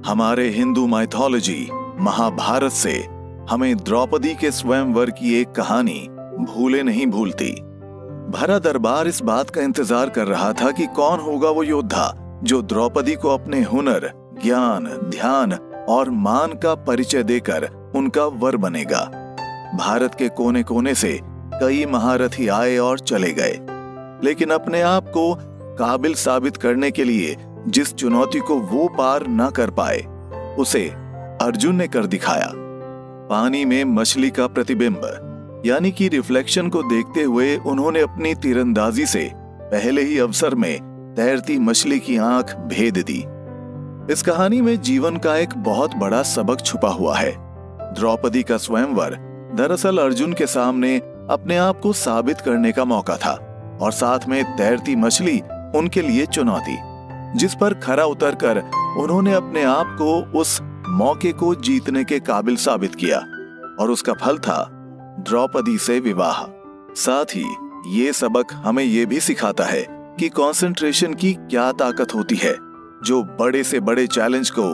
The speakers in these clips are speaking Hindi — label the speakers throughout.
Speaker 1: हमारे हिंदू माइथोलॉजी महाभारत से हमें द्रौपदी के स्वयंवर की एक कहानी भूले नहीं भूलती। भरा दरबार इस बात का इंतजार कर रहा था कि कौन होगा वो योद्धा जो द्रौपदी को अपने हुनर, ज्ञान, ध्यान और मान का परिचय देकर उनका वर बनेगा। भारत के कोने कोने से कई महारथी आए और चले गए, लेकिन अपने आप को काबिल साबित करने के लिए जिस चुनौती को वो पार न कर पाए उसे अर्जुन ने कर दिखाया। पानी में मछली का प्रतिबिंब यानी कि रिफ्लेक्शन को देखते हुए उन्होंने अपनी तीरंदाजी से पहले ही अवसर में तैरती मछली की आंख भेद दी। इस कहानी में जीवन का एक बहुत बड़ा सबक छुपा हुआ है। द्रौपदी का स्वयंवर दरअसल अर्जुन के सामने अपने आप को साबित करने का मौका था और साथ में तैरती मछली उनके लिए चुनौती, जिस पर खरा उतरकर उन्होंने अपने आप को उस मौके को जीतने के काबिल साबित किया और उसका फल था द्रौपदी से विवाह। साथ ही ये सबक हमें ये भी सिखाता है कि कंसंट्रेशन की क्या ताकत होती है, जो बड़े से बड़े चैलेंज को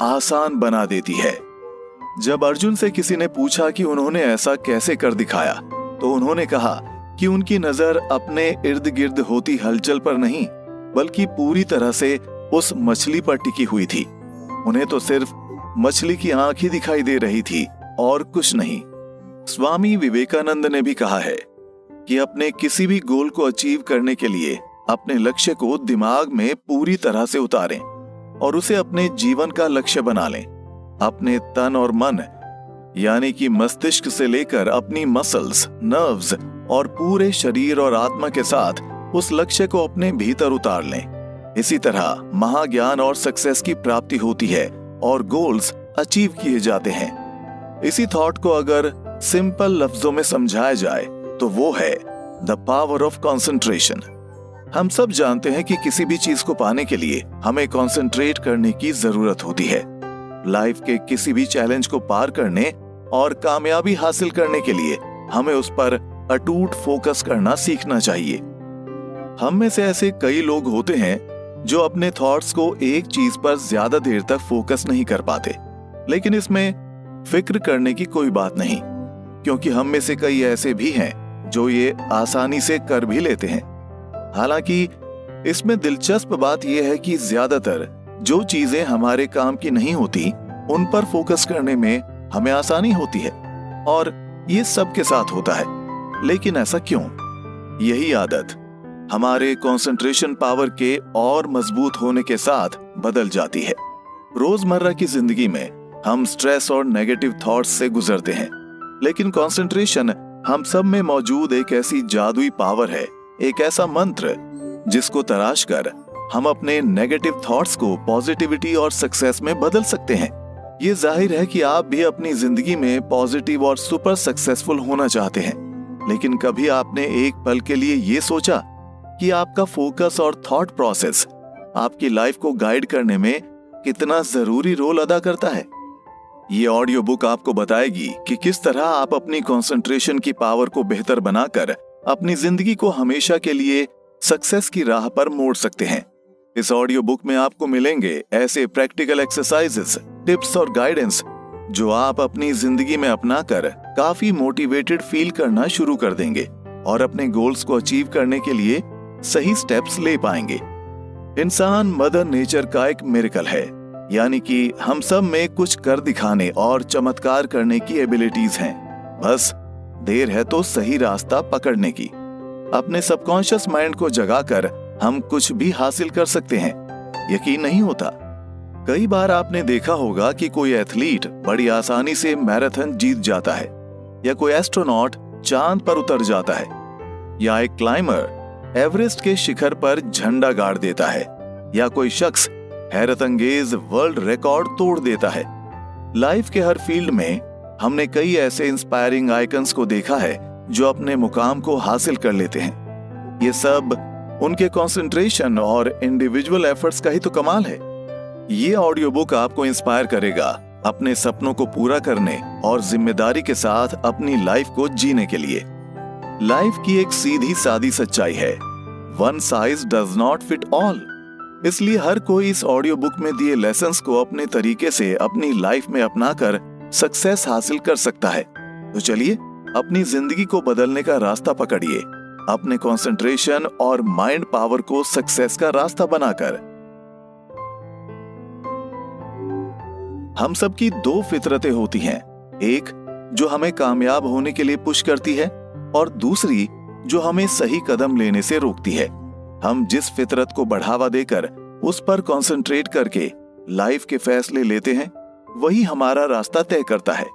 Speaker 1: आसान बना देती है। जब अर्जुन से किसी ने पूछा कि उन्होंने ऐसा कैसे कर दिखाया, तो उन्होंने कहा कि उनकी नजर अपने इर्द गिर्द होती हलचल पर नहीं, बल्कि पूरी तरह से उस मछली पर टिकी हुई थी। उन्हें तो सिर्फ मछली की आंख ही दिखाई दे रही थी और कुछ नहीं। स्वामी विवेकानंद ने भी कहा है कि अपने किसी भी गोल को अचीव करने के लिए अपने लक्ष्य को दिमाग में पूरी तरह से उतारें और उसे अपने जीवन का लक्ष्य बना लें। अपने तन और मन यानी कि मस्तिष्क से लेकर अपनी मसल्स, नर्व्स और पूरे शरीर और आत्मा के साथ उस लक्ष्य को अपने भीतर उतार लें। इसी तरह महाज्ञान और सक्सेस की प्राप्ति होती है और गोल्स अचीव किए जाते हैं। इसी थॉट को अगर सिंपल लफ्जों में समझाया जाए तो वो है द पावर ऑफ कंसंट्रेशन। हम सब जानते हैं कि किसी भी चीज को पाने के लिए हमें कंसंट्रेट करने की जरूरत होती है। लाइफ के किसी भी चैलेंज को पार करने और कामयाबी हासिल करने के लिए हमें उस पर अटूट फोकस करना सीखना चाहिए। हम में से ऐसे कई लोग होते हैं जो अपने थॉट्स को एक चीज पर ज्यादा देर तक फोकस नहीं कर पाते, लेकिन इसमें फिक्र करने की कोई बात नहीं, क्योंकि हम में से कई ऐसे भी हैं जो ये आसानी से कर भी लेते हैं। हालांकि इसमें दिलचस्प बात यह है कि ज्यादातर जो चीजें हमारे काम की नहीं होती उन पर फोकस करने में हमें आसानी होती है, और ये सबके साथ होता है। लेकिन ऐसा क्यों? यही आदत हमारे कंसंट्रेशन पावर के और मजबूत होने के साथ बदल जाती है। रोजमर्रा की जिंदगी में हम स्ट्रेस और नेगेटिव थॉट्स से गुजरते हैं, लेकिन कंसंट्रेशन हम सब में मौजूद एक ऐसी जादुई पावर है, एक ऐसा मंत्र जिसको तराश कर हम अपने नेगेटिव थॉट्स को पॉजिटिविटी और सक्सेस में बदल सकते हैं। ये जाहिर है कि आप भी अपनी जिंदगी में पॉजिटिव और सुपर सक्सेसफुल होना चाहते हैं, लेकिन कभी आपने एक पल के लिए ये सोचा कि आपका फोकस और थॉट प्रोसेस आपकी लाइफ को गाइड करने में कितना जरूरी रोल अदा करता है? ये ऑडियो बुक आपको बताएगी कि किस तरह आप अपनी कंसंट्रेशन की पावर को बेहतर बनाकर अपनी जिंदगी को हमेशा के लिए सक्सेस की राह पर मोड़ सकते हैं। इस ऑडियो बुक में आपको मिलेंगे ऐसे प्रैक्टिकल एक्सरसाइजेस, टिप्स और गाइडेंस जो आप अपनी जिंदगी में अपनाकर काफी मोटिवेटेड फील करना शुरू कर देंगे और अपने गोल्स को अचीव करने के लिए सही स्टेप्स ले पाएंगे। इंसान मदर नेचर का एक मिरेकल है, यानी कि हम सब में कुछ कर दिखाने और चमत्कार करने की एबिलिटीज हैं। बस देर है तो सही रास्ता पकड़ने की। अपने सबकॉन्शियस माइंड को जगाकर हम कुछ भी हासिल कर सकते हैं, यकीन नहीं होता। कई बार आपने देखा होगा कि कोई एथलीट बड़ी आसानी से मैराथन जीत जाता है, या कोई एस्ट्रोनॉट चांद पर उतर जाता है, या एक क्लाइमर एवरेस्ट के शिखर पर झंडा गाड़ देता है, या कोई शख्स हैरत अंगेज वर्ल्ड रिकॉर्ड तोड़ देता है। लाइफ के हर फील्ड में हमने कई ऐसे इंस्पायरिंग आइकन्स को देखा है जो अपने मुकाम को हासिल कर लेते हैं। ये सब उनके कंसंट्रेशन और इंडिविजुअल एफर्ट्स का ही तो कमाल है। ये ऑडियो बुक आपको इंस्पायर करेगा अपने सपनों को पूरा करने और जिम्मेदारी के साथ अपनी लाइफ को जीने के लिए। लाइफ की एक सीधी सादी सच्चाई है, one size does not fit all. इसलिए हर कोई इस ऑडियो बुक में दिए लेसन्स को अपने तरीके से अपनी लाइफ में अपनाकर सक्सेस हासिल कर सकता है। तो चलिए अपनी जिंदगी को बदलने का रास्ता पकड़िए, अपने कंसंट्रेशन और माइंड पावर को सक्सेस का रास्ता बनाकर। हम सबकी दो फितरतें होती हैं, एक जो हमें कामयाब होने के लिए पुश करती है और दूसरी जो हमें सही कदम लेने से रोकती है। हम जिस फितरत को बढ़ावा देकर उस पर कंसंट्रेट करके लाइफ के फैसले लेते हैं, वही हमारा रास्ता तय करता है।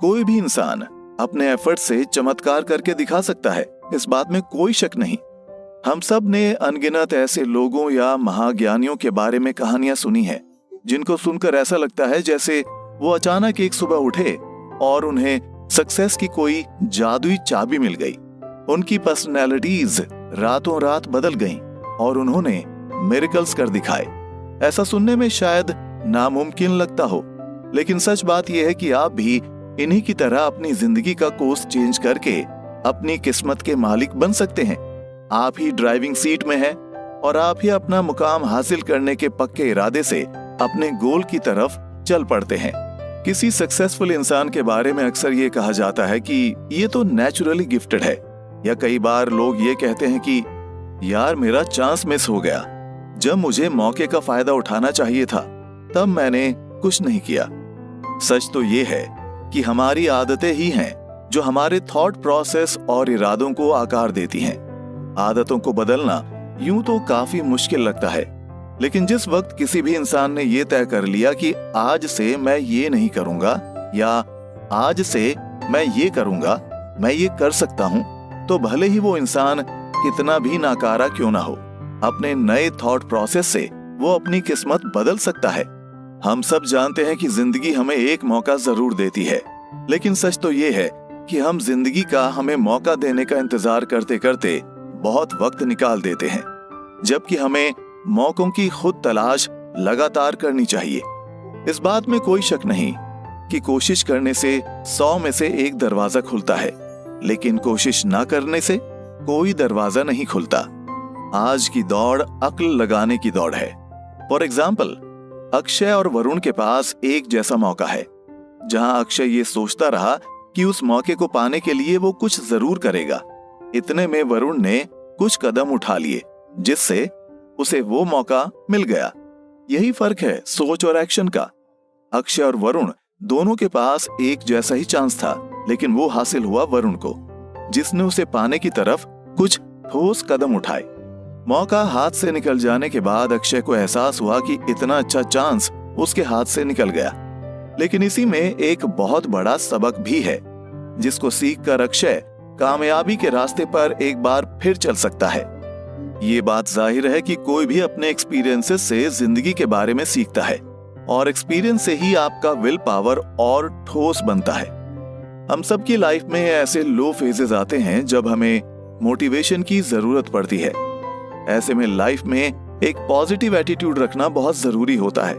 Speaker 1: कोई भी इंसान अपने एफर्ट से चमत्कार करके दिखा सकता है, इस बात में कोई शक नहीं। हम सब ने अनगिनत ऐसे लोगों या महाज्ञानियों के बारे में कहानियां सुनी हैं, जिनको सुनकर ऐसा लगता है जैसे वो अचानक एक सुबह उठे और उन्हें सक्सेस की कोई जादुई चाबी मिल गई। उनकी पर्सनैलिटीज रातों रात बदल गईं और उन्होंने मिरेकल्स कर दिखाए। ऐसा सुनने में शायद नामुमकिन लगता हो, लेकिन सच बात यह है कि आप भी इन्हीं की तरह अपनी जिंदगी का कोर्स चेंज करके अपनी किस्मत के मालिक बन सकते हैं। आप ही ड्राइविंग सीट में हैं और आप ही अपना मुकाम हासिल करने के पक्के इरादे से अपने गोल की तरफ चल पड़ते हैं। किसी सक्सेसफुल इंसान के बारे में अक्सर ये कहा जाता है कि ये तो नेचुरली गिफ्टेड है, या कई बार लोग ये कहते हैं कि यार मेरा चांस मिस हो गया, जब मुझे मौके का फायदा उठाना चाहिए था तब मैंने कुछ नहीं किया। सच तो ये है कि हमारी आदतें ही हैं जो हमारे थॉट प्रोसेस और इरादों को आकार देती हैं। आदतों को बदलना यूं तो काफी मुश्किल लगता है, लेकिन जिस वक्त किसी भी इंसान ने ये तय कर लिया कि आज से मैं ये नहीं करूंगा या आज से मैं ये करूंगा, मैं ये कर सकता हूं, तो भले ही वो इंसान कितना भी नाकारा क्यों ना हो, अपने नए थॉट प्रोसेस से वो अपनी किस्मत बदल सकता है। हम सब जानते हैं कि जिंदगी हमें एक मौका जरूर देती है, लेकिन सच तो ये है कि हम जिंदगी का हमें मौका देने का इंतजार करते करते बहुत वक्त निकाल देते हैं, जबकि हमें मौकों की खुद तलाश लगातार करनी चाहिए। इस बात में कोई शक नहीं कि कोशिश करने से 100 में से एक दरवाजा खुलता है, लेकिन कोशिश ना करने से कोई दरवाजा नहीं खुलता। आज की दौड़ अक्ल लगाने की दौड़ है। फॉर एग्जाम्पल, अक्षय और वरुण के पास एक जैसा मौका है। जहां अक्षय ये सोचता रहा कि उस मौके को पाने के लिए वो कुछ जरूर करेगा, इतने में वरुण ने कुछ कदम उठा लिए, जिससे उसे वो मौका मिल गया। यही फर्क है सोच और एक्शन का। अक्षय और वरुण दोनों के पास एक जैसा ही चांस था, लेकिन वो हासिल हुआ वरुण को, जिसने उसे पाने की तरफ कुछ ठोस कदम उठाए। मौका हाथ से निकल जाने के बाद अक्षय को एहसास हुआ कि इतना अच्छा चांस उसके हाथ से निकल गया। लेकिन इसी में एक बहुत बड़ा सबक भी है, जिसको सीखकर अक्षय कामयाबी के रास्ते पर एक बार फिर चल सकता है। ये बात जाहिर है कि कोई भी अपने एक्सपीरियंसेस से जिंदगी के बारे में सीखता है, और एक्सपीरियंस से ही आपका विल पावर और ठोस बनता है। हम सबकी लाइफ में ऐसे लो फेजेस आते हैं जब हमें मोटिवेशन की जरूरत पड़ती है। ऐसे में लाइफ में एक पॉजिटिव एटीट्यूड रखना बहुत जरूरी होता है।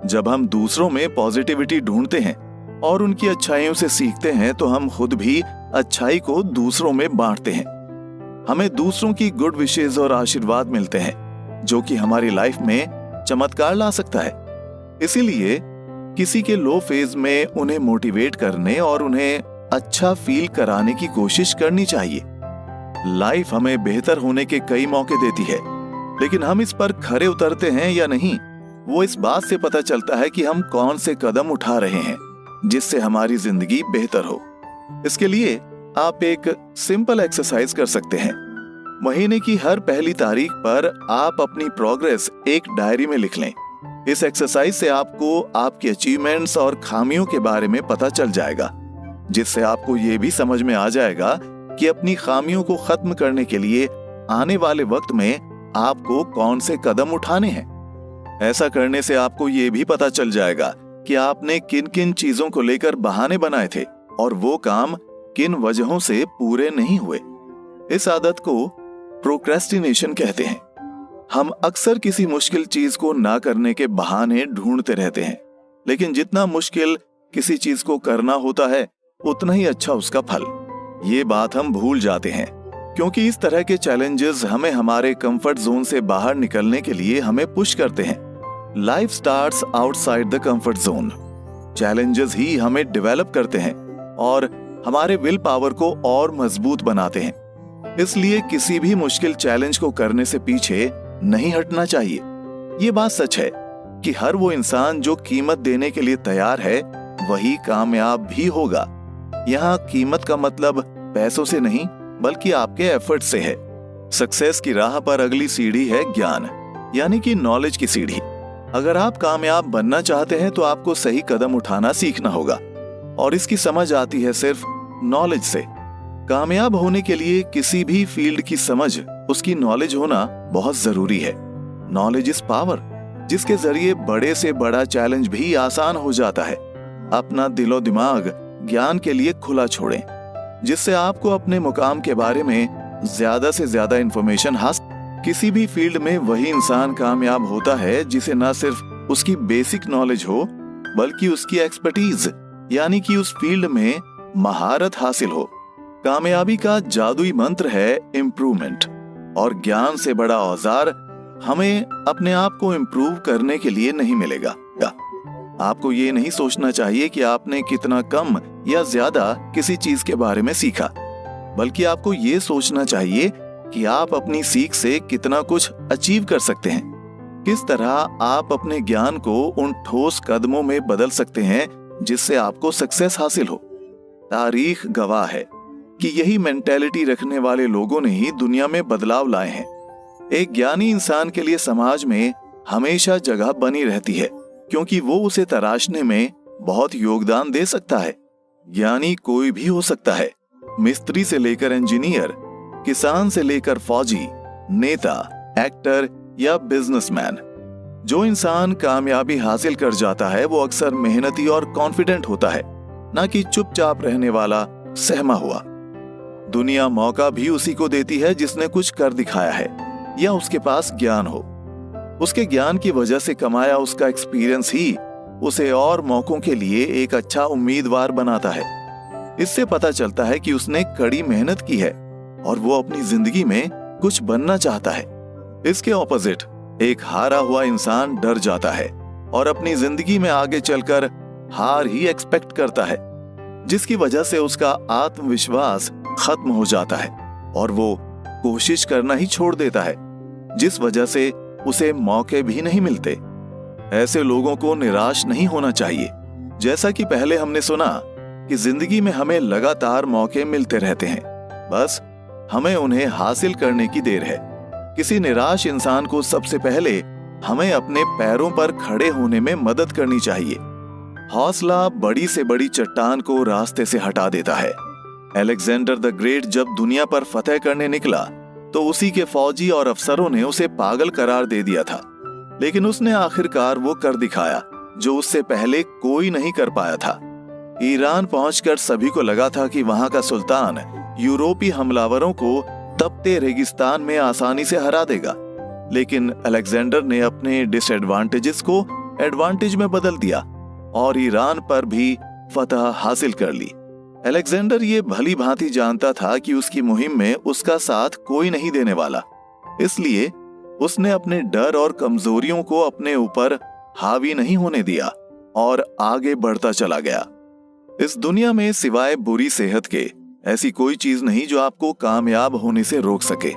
Speaker 1: जब हम दूसरों में पॉजिटिविटी ढूंढते हैं और उनकी अच्छाइयों से सीखते हैं, तो हम खुद भी अच्छाई को दूसरों में बांटते हैं। हमें दूसरों की गुड विशेस और आशीर्वाद मिलते हैं, जो कि हमारी लाइफ में चमत्कार ला सकता है। इसीलिए किसी के लो फेज में उन्हें मोटिवेट करने और उन्हें अच्छा फील कराने की कोशिश करनी चाहिए। लाइफ हमें बेहतर होने के कई मौके देती है, लेकिन हम इस पर खरे उतरते हैं या नहीं, वो इस बात से पता चलता है कि हम कौन से कदम उठा रहे हैं जिससे हमारी जिंदगी बेहतर हो। इसके लिए आप एक सिंपल एक्सरसाइज कर सकते हैं। महीने की हर पहली तारीख पर आप अपनी प्रोग्रेस एक डायरी में लिख लें। इस एक्सरसाइज से आपको आपके अचीवमेंट्स और खामियों के बारे में पता चल जाएगा, जिससे आपको ये भी समझ में आ जाएगा कि अपनी खामियों को खत्म करने के लिए आने वाले वक्त में आपको कौन से कदम उठाने हैं। ऐसा करने से आपको ये भी पता चल जाएगा कि आपने किन किन चीजों को लेकर बहाने बनाए थे और वो काम किन वजहों से पूरे नहीं हुए। इस आदत को प्रोक्रेस्टिनेशन कहते हैं। हम अक्सर किसी मुश्किल चीज को ना करने के बहाने ढूंढते रहते हैं, लेकिन जितना मुश्किल किसी चीज को करना होता है, उतना ही अच्छा उसका फल। ये बात हम भूल जाते हैं। क्योंकि इस तरह के चैलेंजेस हमें हमारे कंफर्ट जोन से बाहर निकलने के लिए हमें पुश करते हैं। Life starts outside the comfort zone. Challenges ही हमें डेवलप करते हैं और हमारे विल पावर को और मजबूत बनाते हैं। इसलिए किसी भी मुश्किल चैलेंज को करने से पीछे नहीं हटना चाहिए। ये बात सच है कि हर वो इंसान जो कीमत देने के लिए तैयार है वही कामयाब भी होगा। यहाँ कीमत का मतलब पैसों से नहीं बल्कि आपके एफर्ट से है। सक्सेस की राह पर अगली सीढ़ी है ज्ञान, यानी कि नॉलेज की सीढ़ी। अगर आप कामयाब बनना चाहते हैं तो आपको सही कदम उठाना सीखना होगा और इसकी समझ आती है सिर्फ नॉलेज से। कामयाब होने के लिए किसी भी फील्ड की समझ, उसकी नॉलेज होना बहुत जरूरी है। नॉलेज इज पावर, जिसके जरिए बड़े से बड़ा चैलेंज भी आसान हो जाता है। अपना दिलो दिमाग ज्ञान के लिए खुला छोड़ें, जिससे आपको अपने मुकाम के बारे में ज्यादा से ज्यादा इंफॉर्मेशन हासिल। किसी भी फील्ड में वही इंसान कामयाब होता है जिसे न सिर्फ उसकी बेसिक नॉलेज हो बल्कि उसकी एक्सपर्टीज, यानी कि उस फील्ड में महारत हासिल हो। कामयाबी का जादुई मंत्र है इम्प्रूवमेंट, और ज्ञान से बड़ा औजार हमें अपने आप को इम्प्रूव करने के लिए नहीं मिलेगा। आपको ये नहीं सोचना चाहिए कि आपने कितना कम या ज्यादा किसी चीज के बारे में सीखा, बल्कि आपको ये सोचना चाहिए कि आप अपनी सीख से कितना कुछ अचीव कर सकते हैं। किस तरह आप अपने ज्ञान को उन ठोस कदमों में बदल सकते हैं जिससे आपको सक्सेस हासिल हो। तारीख गवाह है कि यही मेंटेलिटी रखने वाले लोगों ने ही दुनिया में बदलाव लाए हैं। एक ज्ञानी इंसान के लिए समाज में हमेशा जगह बनी रहती है, क्योंकि वो उसे तराशने में बहुत योगदान दे सकता है। ज्ञानी कोई भी हो सकता है, मिस्त्री से लेकर इंजीनियर, किसान से लेकर फौजी, नेता, एक्टर या बिजनेसमैन। जो इंसान कामयाबी हासिल कर जाता है वो अक्सर मेहनती और कॉन्फिडेंट होता है, ना कि चुपचाप रहने वाला सहमा हुआ। दुनिया मौका भी उसी को देती है जिसने कुछ कर दिखाया है या उसके पास ज्ञान हो। उसके ज्ञान की वजह से कमाया उसका एक्सपीरियंस ही उसे और मौकों के लिए एक अच्छा उम्मीदवार बनाता है। इससे पता चलता है कि उसने कड़ी मेहनत की है और वो अपनी जिंदगी में कुछ बनना चाहता है। इसके ऑपोजिट एक हारा हुआ इंसान डर जाता है और अपनी जिंदगी में आगे चलकर हार ही एक्सपेक्ट करता है, जिसकी वजह से उसका आत्मविश्वास खत्म हो जाता है और वो कोशिश करना ही छोड़ देता है, जिस वजह से उसे मौके भी नहीं मिलते। ऐसे लोगों को निराश नहीं होना चाहिए। जैसा कि पहले हमने सुना कि जिंदगी में हमें लगातार मौके मिलते रहते हैं, बस हमें उन्हें हासिल करने की देर है। किसी निराश इंसान को सबसे पहले हमें अपने पैरों पर खड़े होने में मदद करनी चाहिए। हौसला बड़ी से बड़ी चट्टान को रास्ते से हटा देता है। अलेक्जेंडर द ग्रेट जब दुनिया पर फतह करने निकला तो उसी के फौजी और अफसरों ने उसे पागल करार दे दिया था, लेकिन उसने आखिरकार वो कर दिखाया जो उससे पहले कोई नहीं कर पाया था। ईरान पहुंचकर सभी को लगा था कि वहां का सुल्तान यूरोपीय हमलावरों को तपते रेगिस्तान में आसानी से हरा देगा, लेकिन अलेक्जेंडर ने अपने डिसएडवांटेजेस को एडवांटेज में बदल दिया और ईरान पर भी फतह हासिल कर ली। अलेक्जेंडर ये भली भांति जानता था कि उसकी मुहिम में उसका साथ कोई नहीं देने वाला, इसलिए उसने अपने डर और कमजोरियों को अपने ऊपर हावी नहीं होने दिया और आगे बढ़ता चला गया। इस दुनिया में सिवाय बुरी सेहत के ऐसी कोई चीज नहीं जो आपको कामयाब होने से रोक सके।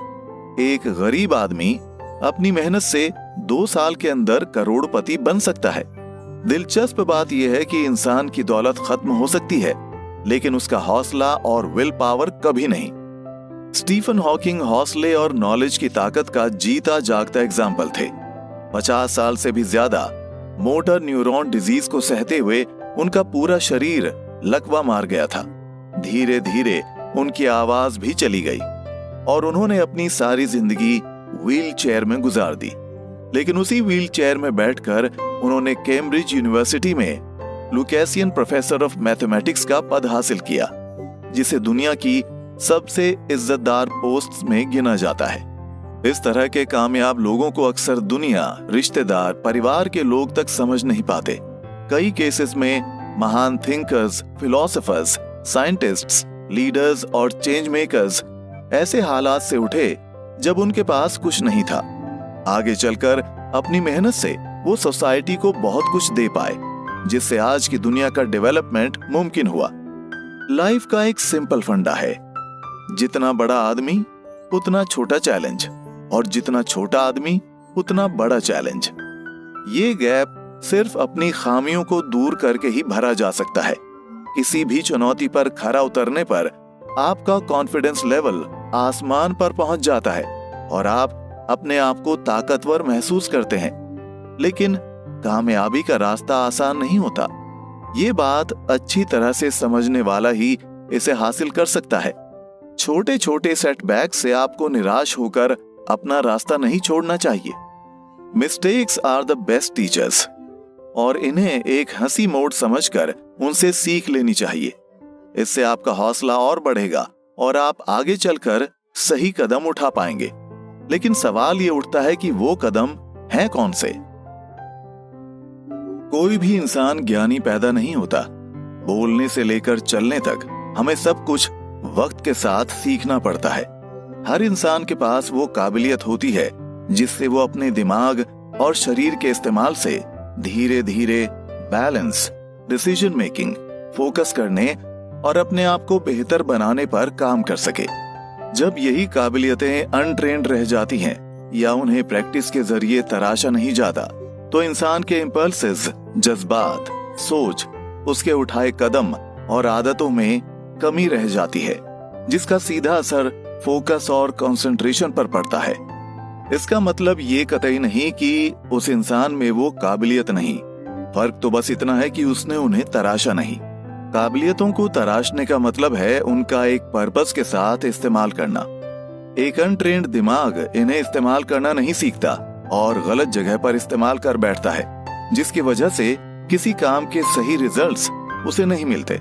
Speaker 1: एक गरीब आदमी अपनी मेहनत से 2 साल के अंदर करोड़पति बन सकता है। दिलचस्प बात यह है कि इंसान की दौलत खत्म हो सकती है, लेकिन उसका हौसला और विल पावर कभी नहीं। स्टीफन हॉकिंग हौसले और नॉलेज की ताकत का जीता जागता एग्जाम्पल थे। 50 साल से भी ज्यादा मोटर न्यूरॉन डिजीज को सहते हुए उनका पूरा शरीर लकवा मार गया था। धीरे धीरे उनकी आवाज भी चली गई और उन्होंने अपनी सारी जिंदगी व्हील चेयर में गुजार दी। लेकिन उसी व्हील चेयर में बैठकर उन्होंने कैम्ब्रिज यूनिवर्सिटी में लुकेशियन प्रोफेसर ऑफ मैथमेटिक्स का पद हासिल किया, जिसे दुनिया की सबसे इज्जतदार पोस्ट्स में गिना जाता है। इस तरह के कामयाब लोगों को अक्सर दुनिया, रिश्तेदार, परिवार के लोग तक समझ नहीं पाते। कई केसेस में महान थिंकर्स, फिलोसोफर्स, साइंटिस्ट्स, लीडर्स और चेंज मेकर्स ऐसे हालात से उठे जब उनके पास कुछ नहीं था। आगे चलकर अपनी मेहनत से वो सोसाइटी को बहुत कुछ दे पाए, जिससे आज की दुनिया का डेवलपमेंट मुमकिन हुआ। लाइफ का एक सिंपल फंडा है, जितना बड़ा आदमी उतना छोटा चैलेंज, और जितना छोटा आदमी उतना बड़ा चैलेंज। ये गैप सिर्फ अपनी खामियों को दूर करके ही भरा जा सकता है। किसी भी चुनौती पर खरा उतरने पर आपका कॉन्फिडेंस लेवल आसमान पर पहुंच जाता है और आप अपने आप को ताकतवर महसूस करते हैं। लेकिन कामयाबी का रास्ता आसान नहीं होता। ये बात अच्छी तरह से समझने वाला ही इसे हासिल कर सकता है। छोटे छोटे सेटबैक से आपको निराश होकर अपना रास्ता नहीं छोड़ना चाहिए। Mistakes are the best teachers, और इन्हें एक हंसी मोड समझकर उनसे सीख लेनी चाहिए। इससे आपका हौसला और बढ़ेगा और आप आगे चलकर सही कदम उठा पाएंगे। लेकिन सवाल ये उठता है कि वो कदम हैं कौन से? कोई भी इंसान ज्ञानी पैदा नहीं होता। बोलने से लेकर चलने तक हमें सब कुछ वक्त के साथ सीखना पड़ता है। हर इंसान के पास वो काबिलियत होती है जिससे वो अपने दिमाग और शरीर के इस्तेमाल से धीरे धीरे बैलेंस, डिसीजन मेकिंग, फोकस करने और अपने आप को बेहतर बनाने पर काम कर सके। जब यही काबिलियतें अनट्रेन्ड रह जाती हैं या उन्हें प्रैक्टिस के जरिए तराशा नहीं जाता, तो इंसान के इम्पल्सेस, जज्बात, सोच, उसके उठाए कदम और आदतों में कमी रह जाती है, जिसका सीधा असर फोकस और कंसंट्रेशन पर पड़ता है। इसका मतलब ये कतई नहीं कि उस इंसान में वो काबिलियत नहीं, फर्क तो बस इतना है कि उसने उन्हें तराशा नहीं। काबिलियतों को तराशने का मतलब है उनका एक पर्पस के साथ इस्तेमाल करना। एक अनट्रेन्ड दिमाग इन्हें इस्तेमाल करना नहीं सीखता और गलत जगह पर इस्तेमाल कर बैठता है, जिसकी वजह से किसी काम के सही रिजल्ट्स उसे नहीं मिलते।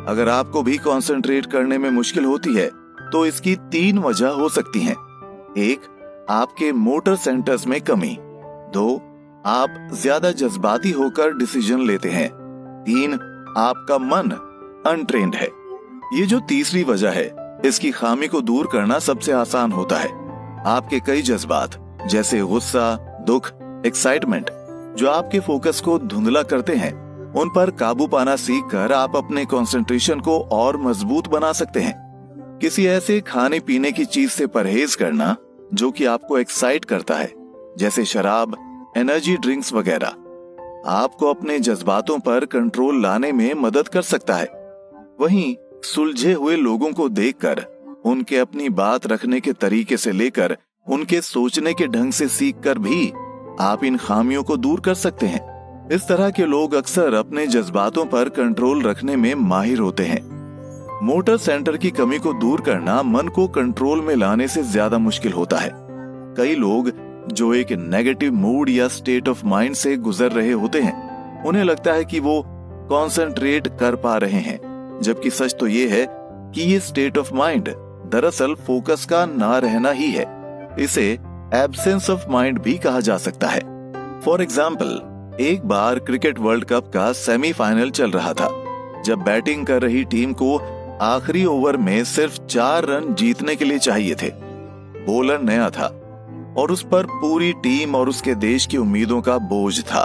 Speaker 1: अगर आपको भी कंसंट्रेट करने में मुश्किल होती है तो इसकी 3 वजह हो सकती हैं। 1, आपके मोटर सेंटर्स में कमी। 2, आप ज्यादा जज्बाती होकर डिसीजन लेते हैं। 3, आपका मन अनट्रेन्ड है। ये जो तीसरी वजह है, इसकी खामी को दूर करना सबसे आसान होता है। आपके कई जज्बात जैसे गुस्सा, दुख, एक्साइटमेंट जो आपके फोकस को धुंधला करते हैं, उन पर काबू पाना सीखकर आप अपने कंसंट्रेशन को और मजबूत बना सकते हैं। किसी ऐसे खाने पीने की चीज से परहेज करना जो कि आपको एक्साइट करता है, जैसे शराब, एनर्जी ड्रिंक्स वगैरह, आपको अपने जज्बातों पर कंट्रोल लाने में मदद कर सकता है। वहीं सुलझे हुए लोगों को देखकर उनके अपनी बात रखने के तरीके से लेकर उनके सोचने के ढंग से सीखकर भी आप इन खामियों को दूर कर सकते हैं। इस तरह के लोग अक्सर अपने जज्बातों पर कंट्रोल रखने में माहिर होते हैं। मोटर सेंटर की कमी को दूर करना मन को कंट्रोल में लाने से ज्यादा मुश्किल होता है। कई लोग जो एक नेगेटिव मूड या स्टेट ऑफ माइंड से गुजर रहे होते हैं, उन्हें लगता है कि वो कंसंट्रेट कर पा रहे हैं, जबकि सच तो ये है कि ये स्टेट ऑफ माइंड दरअसल फोकस का ना रहना ही है। इसे एब्सेंस ऑफ माइंड भी कहा जा सकता है। फॉर एग्जाम्पल, एक बार क्रिकेट वर्ल्ड कप का सेमीफाइनल चल रहा था, जब बैटिंग कर रही टीम को आखिरी ओवर में सिर्फ 4 रन जीतने के लिए चाहिए थे। बॉलर नया था और उस पर पूरी टीम और उसके देश की उम्मीदों का बोझ था।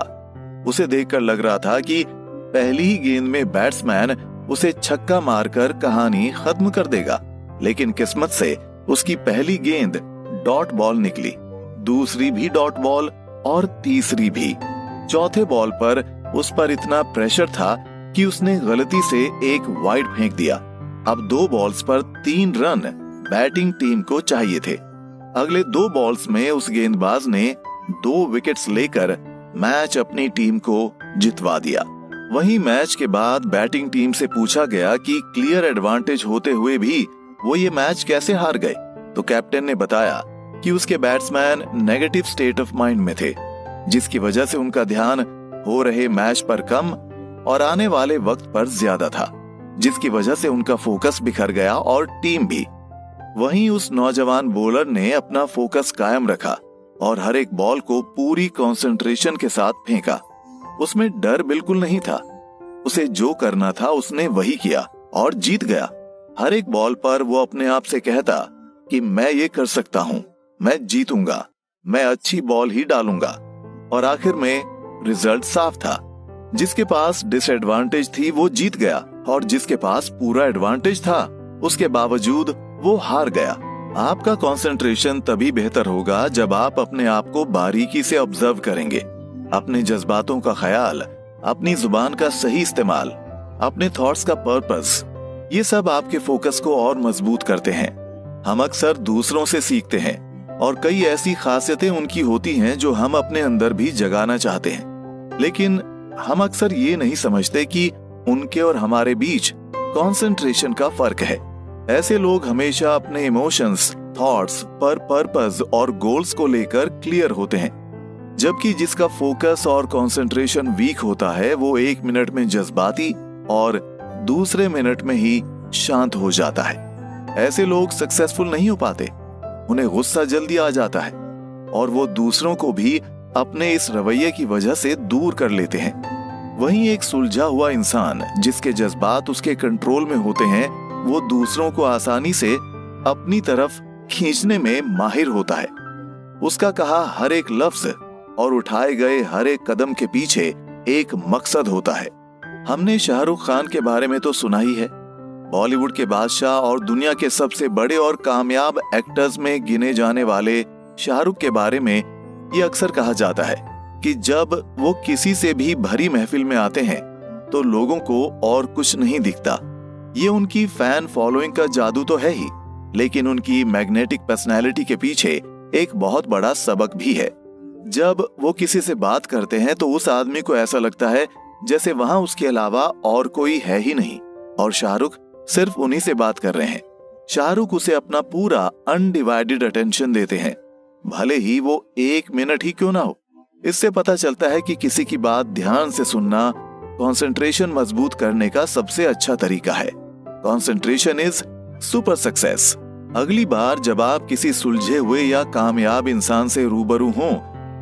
Speaker 1: उसे देखकर लग रहा था कि पहली ही गेंद में बैट्समैन उसे छक्का मारकर कहानी खत्म कर देगा, लेकिन किस्मत से उसकी पहली गेंद डॉट बॉल निकली, दूसरी भी डॉट बॉल और तीसरी भी। चौथे बॉल पर उस पर इतना प्रेशर था कि उसने गलती से एक वाइड फेंक दिया। अब 2 बॉल्स पर 3 रन बैटिंग टीम को चाहिए थे। अगले 2 बॉल्स में उस गेंदबाज ने 2 विकेट्स लेकर मैच अपनी टीम को जितवा दिया। वहीं मैच के बाद बैटिंग टीम से पूछा गया कि क्लियर एडवांटेज होते हुए भी वो ये मैच कैसे हार गए, तो कैप्टन ने बताया कि उसके batsman negative state of mind में थे, जिसकी वजह से उनका ध्यान हो रहे मैच पर कम और आने वाले वक्त पर ज्यादा था, जिसकी वजह से उनका फोकस बिखर गया और टीम भी। वहीं उस नौजवान बॉलर ने अपना फोकस कायम रखा और हर एक बॉल को पूरी कंसंट्रेशन के साथ फेंका। उसमें डर बिल्कुल नहीं था। उसे जो करना था उसने वही किया और जीत गया। हर एक बॉल पर वो अपने आप से कहता कि मैं ये कर सकता हूं, मैं जीतूंगा, मैं अच्छी बॉल ही डालूंगा। और आखिर में रिजल्ट साफ था। जिसके पास डिसएडवांटेज थी वो जीत गया, और जिसके पास पूरा एडवांटेज था उसके बावजूद वो हार गया। आपका कंसंट्रेशन तभी बेहतर होगा जब आप अपने आप को बारीकी से ऑब्जर्व करेंगे। अपने जज्बातों का ख्याल, अपनी जुबान का सही इस्तेमाल, अपने थॉट्स का पर्पस, ये सब आपके फोकस को और मजबूत करते हैं। हम अक्सर दूसरों से सीखते हैं और कई ऐसी खासियतें उनकी होती हैं जो हम अपने अंदर भी जगाना चाहते हैं, लेकिन हम अक्सर ये नहीं समझते कि उनके और हमारे बीच कंसंट्रेशन का फर्क है। ऐसे लोग हमेशा अपने इमोशंस, थॉट्स पर पर्पस और गोल्स को लेकर क्लियर होते हैं, जबकि जिसका फोकस और कंसंट्रेशन वीक होता है वो 1 मिनट में जज्बाती और दूसरे मिनट में ही शांत हो जाता है। ऐसे लोग सक्सेसफुल नहीं हो पाते, उन्हें गुस्सा जल्दी आ जाता है और वो दूसरों को भी अपने इस रवैये की वजह से दूर कर लेते हैं। वहीं एक सुलझा हुआ इंसान जिसके जज्बात उसके कंट्रोल में होते हैं, वो दूसरों को आसानी से अपनी तरफ खींचने में माहिर होता है। उसका कहा हर एक लफ्ज और उठाए गए हर एक कदम के पीछे एक मकसद होता है। हमने शाहरुख खान के बारे में तो सुना ही है। बॉलीवुड के बादशाह और दुनिया के सबसे बड़े और कामयाब एक्टर्स में गिने जाने वाले शाहरुख के बारे में ये अक्सर कहा जाता है कि जब वो किसी से भी भरी महफिल में आते हैं तो लोगों को और कुछ नहीं दिखता। ये उनकी फैन फॉलोइंग का जादू तो है ही, लेकिन उनकी मैग्नेटिक पर्सनैलिटी के पीछे एक बहुत बड़ा सबक भी है। जब वो किसी से बात करते हैं तो उस आदमी को ऐसा लगता है जैसे वहां उसके अलावा और कोई है ही नहीं और शाहरुख सिर्फ उन्हीं से बात कर रहे हैं। शाहरुख उसे अपना पूरा अनडिवाइडेड अटेंशन देते हैं, भले ही वो 1 मिनट ही क्यों ना हो। इससे पता चलता है कि किसी की बात ध्यान से सुनना कंसंट्रेशन मजबूत करने का सबसे अच्छा तरीका है। Concentration is super success. अगली बार जब आप किसी सुलझे हुए या कामयाब इंसान से रूबरू हों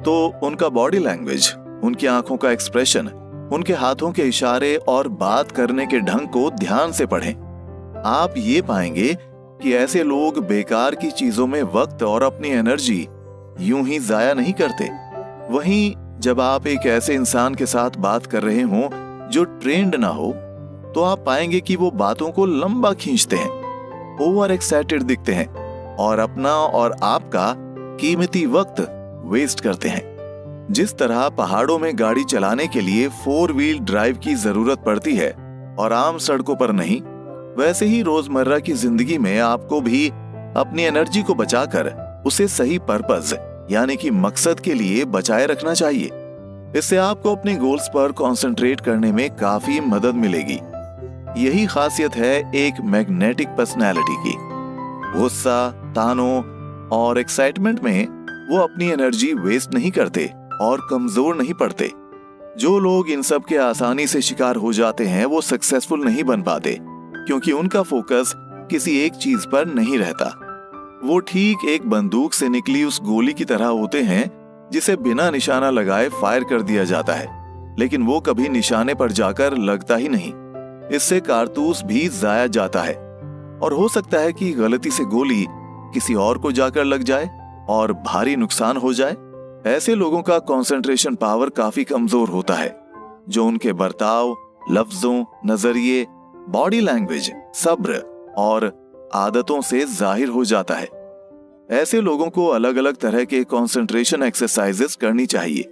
Speaker 1: तो उनका बॉडी लैंग्वेज, उनकी आंखों का एक्सप्रेशन, उनके हाथों के इशारे और बात करने के ढंग को ध्यान से पढ़ें। आप ये पाएंगे कि ऐसे लोग बेकार की चीजों में वक्त और अपनी एनर्जी यूं ही जाया नहीं करते। वहीं जब आप एक ऐसे इंसान के साथ बात कर रहे हों जो ट्रेंड ना हो तो आप पाएंगे कि वो बातों को लंबा खींचते हैं, ओवर एक्साइटेड दिखते हैं और अपना और आपका कीमती वक्त वेस्ट करते हैं। जिस तरह पहाड़ों में गाड़ी चलाने के लिए 4 व्हील ड्राइव की जरूरत पड़ती है और आम सड़कों पर नहीं, वैसे ही रोजमर्रा की जिंदगी में आपको भी अपनी एनर्जी को बचाकर उसे सही पर्पस यानी कि मकसद के लिए बचाए रखना चाहिए। इससे आपको अपने गोल्स पर कंसंट्रेट करने में काफी मदद मिलेगी। यही खासियत है एक मैग्नेटिक पर्सनैलिटी की। गुस्सा, तानों और एक्साइटमेंट में वो अपनी एनर्जी वेस्ट नहीं करते और कमजोर नहीं पड़ते। जो लोग इन सब के आसानी से शिकार हो जाते हैं वो सक्सेसफुल नहीं बन पाते, क्योंकि उनका फोकस किसी एक चीज पर नहीं रहता। वो ठीक एक बंदूक से निकली उस गोली की तरह होते हैं जिसे बिना निशाना लगाए फायर कर दिया जाता है, लेकिन वो कभी निशाने पर जाकर लगता ही नहीं। इससे कारतूस भी जाया जाता है और हो सकता है कि गलती से गोली किसी और को जाकर लग जाए और भारी नुकसान हो जाए। ऐसे लोगों का कंसंट्रेशन पावर काफी कमजोर होता है, जो उनके बर्ताव, लफ्जों, नजरिए, बॉडी लैंग्वेज, सब्र और आदतों से जाहिर हो जाता है। ऐसे लोगों को अलग अलग तरह के कंसंट्रेशन एक्सरसाइजेस करनी चाहिए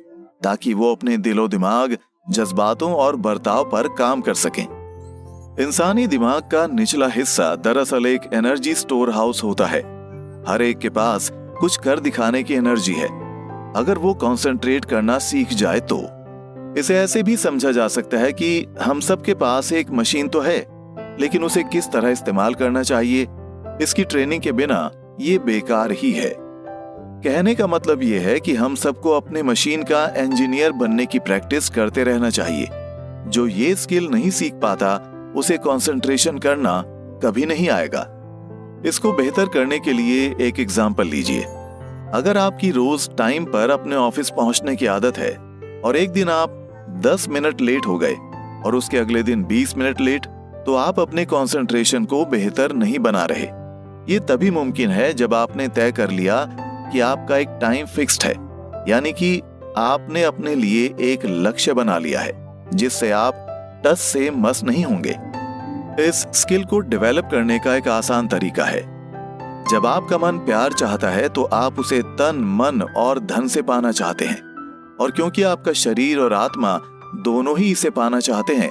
Speaker 1: ताकि वो अपने दिलो दिमाग, जज्बातों और बर्ताव पर काम कर सकें। इंसानी दिमाग का निचला हिस्सा दरअसल एक एनर्जी स्टोर हाउस होता है। हर एक के पास कुछ कर दिखाने की एनर्जी है। अगर वो कंसंट्रेट करना सीख जाए तो इसे ऐसे भी समझा जा सकता है कि हम सब के पास एक मशीन तो है, लेकिन उसे किस तरह इस्तेमाल करना चाहिए, इसकी ट्रेनिंग के बिना ये बेकार ही है। कहने का मतलब ये है कि हम सबको अपने मशीन का इंजीनियर बनने की प्रैक्टिस करते रहना चाहिए। जो ये स्किल नहीं सीख पाता उसे कंसंट्रेशन करना कभी नहीं आएगा। इसको बेहतर करने के लिए एक एग्जाम्पल लीजिए। अगर आपकी रोज टाइम पर अपने ऑफिस पहुंचने की आदत है और एक दिन आप 10 मिनट लेट हो गए और उसके अगले दिन 20 मिनट लेट, तो आप अपने कंसंट्रेशन को बेहतर नहीं बना रहे। ये तभी मुमकिन है जब आपने तय कर लिया कि आपका एक टाइम फिक्स्ड है, यानी कि आपने अपने लिए एक लक्ष्य बना लिया है जिससे आप टस से मस नहीं होंगे। इस स्किल को डेवलप करने का एक आसान तरीका है। जब आपका मन प्यार चाहता है तो आप उसे तन, मन और धन से पाना चाहते हैं, और क्योंकि आपका शरीर और आत्मा दोनों ही इसे पाना चाहते हैं,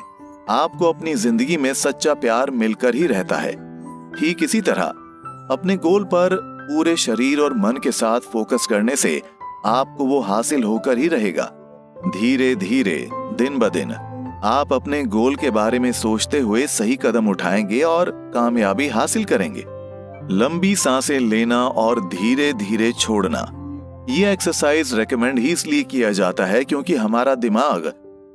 Speaker 1: आपको अपनी जिंदगी में सच्चा प्यार मिलकर ही रहता है। ठीक इसी तरह अपने गोल पर पूरे शरीर और मन के साथ फोकस करने से आपको वो हासिल होकर ही रहेगा। धीरे धीरे, दिन ब दिन आप अपने गोल के बारे में सोचते हुए सही कदम उठाएंगे और कामयाबी हासिल करेंगे। लंबी सांसें लेना और धीरे धीरे छोड़ना, ये एक्सरसाइज रेकमेंड ही इसलिए किया जाता है क्योंकि हमारा दिमाग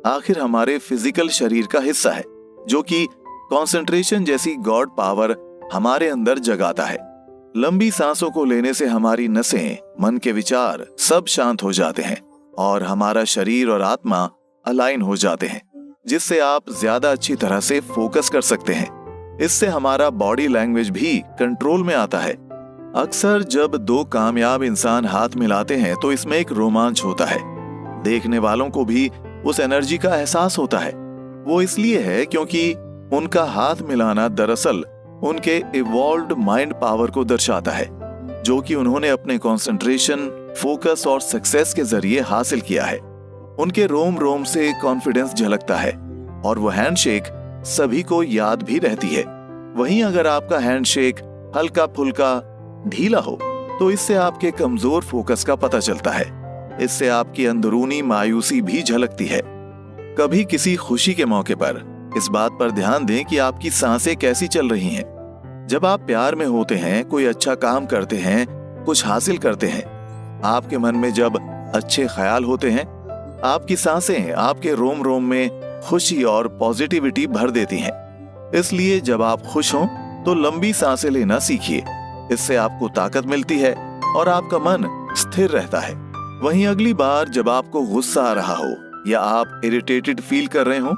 Speaker 1: आखिर हमारे फिजिकल शरीर का हिस्सा है, जो कि कंसंट्रेशन जैसी गॉड पावर हमारे अंदर जगाता है। लंबी सांसों को लेने से हमारी नसें, मन के विचार सब शांत हो जाते हैं और हमारा शरीर और आत्मा अलाइन हो जाते हैं, जिससे आप ज्यादा अच्छी तरह से फोकस कर सकते हैं। इससे हमारा बॉडी लैंग्वेज भी कंट्रोल में आता है। अक्सर जब दो कामयाब इंसान हाथ मिलाते हैं तो इसमें एक रोमांच होता है। देखने वालों को भी उस एनर्जी का एहसास होता है। वो इसलिए है क्योंकि उनका हाथ मिलाना दरअसल उनके इवॉल्व्ड माइंड पावर को दर्शाता है, जो कि उन्होंने अपने कंसंट्रेशन, फोकस और सक्सेस के जरिए हासिल किया है। उनके रोम रोम से कॉन्फिडेंस झलकता है और वो हैंडशेक सभी को याद भी रहती है। वहीं अगर आपका हैंडशेक हल्का फुल्का ढीला हो तो इससे आपके कमजोर फोकस का पता चलता है। इससे आपकी अंदरूनी मायूसी भी झलकती है। कभी किसी खुशी के मौके पर इस बात पर ध्यान दें कि आपकी सांसें कैसी चल रही हैं। जब आप प्यार में होते हैं, कोई अच्छा काम करते हैं, कुछ हासिल करते हैं, आपके मन में जब अच्छे ख्याल होते हैं, आपकी सांसें आपके रोम रोम में खुशी और पॉजिटिविटी भर देती हैं। इसलिए जब आप खुश हों तो लंबी सांसें लेना सीखिए। इससे आपको ताकत मिलती है और आपका मन स्थिर रहता है। वहीं अगली बार जब आपको गुस्सा आ रहा हो या आप इरिटेटेड फील कर रहे हो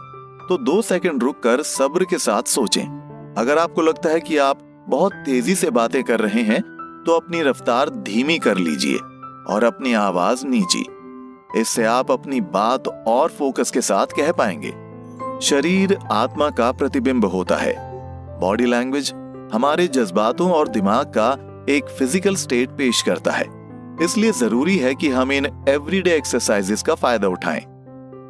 Speaker 1: तो 2 सेकंड रुककर सब्र के साथ सोचें। अगर आपको लगता है कि आप बहुत तेजी से बातें कर रहे हैं तो अपनी रफ्तार धीमी कर लीजिए और अपनी आवाज नीची। इससे आप अपनी बात और फोकस के साथ कह पाएंगे। शरीर आत्मा का प्रतिबिंब होता है। बॉडी लैंग्वेज हमारे जज्बातों और दिमाग का एक फिजिकल स्टेट पेश करता है। इसलिए जरूरी है कि हम इन एवरीडे एक्सरसाइजेस का फायदा उठाएं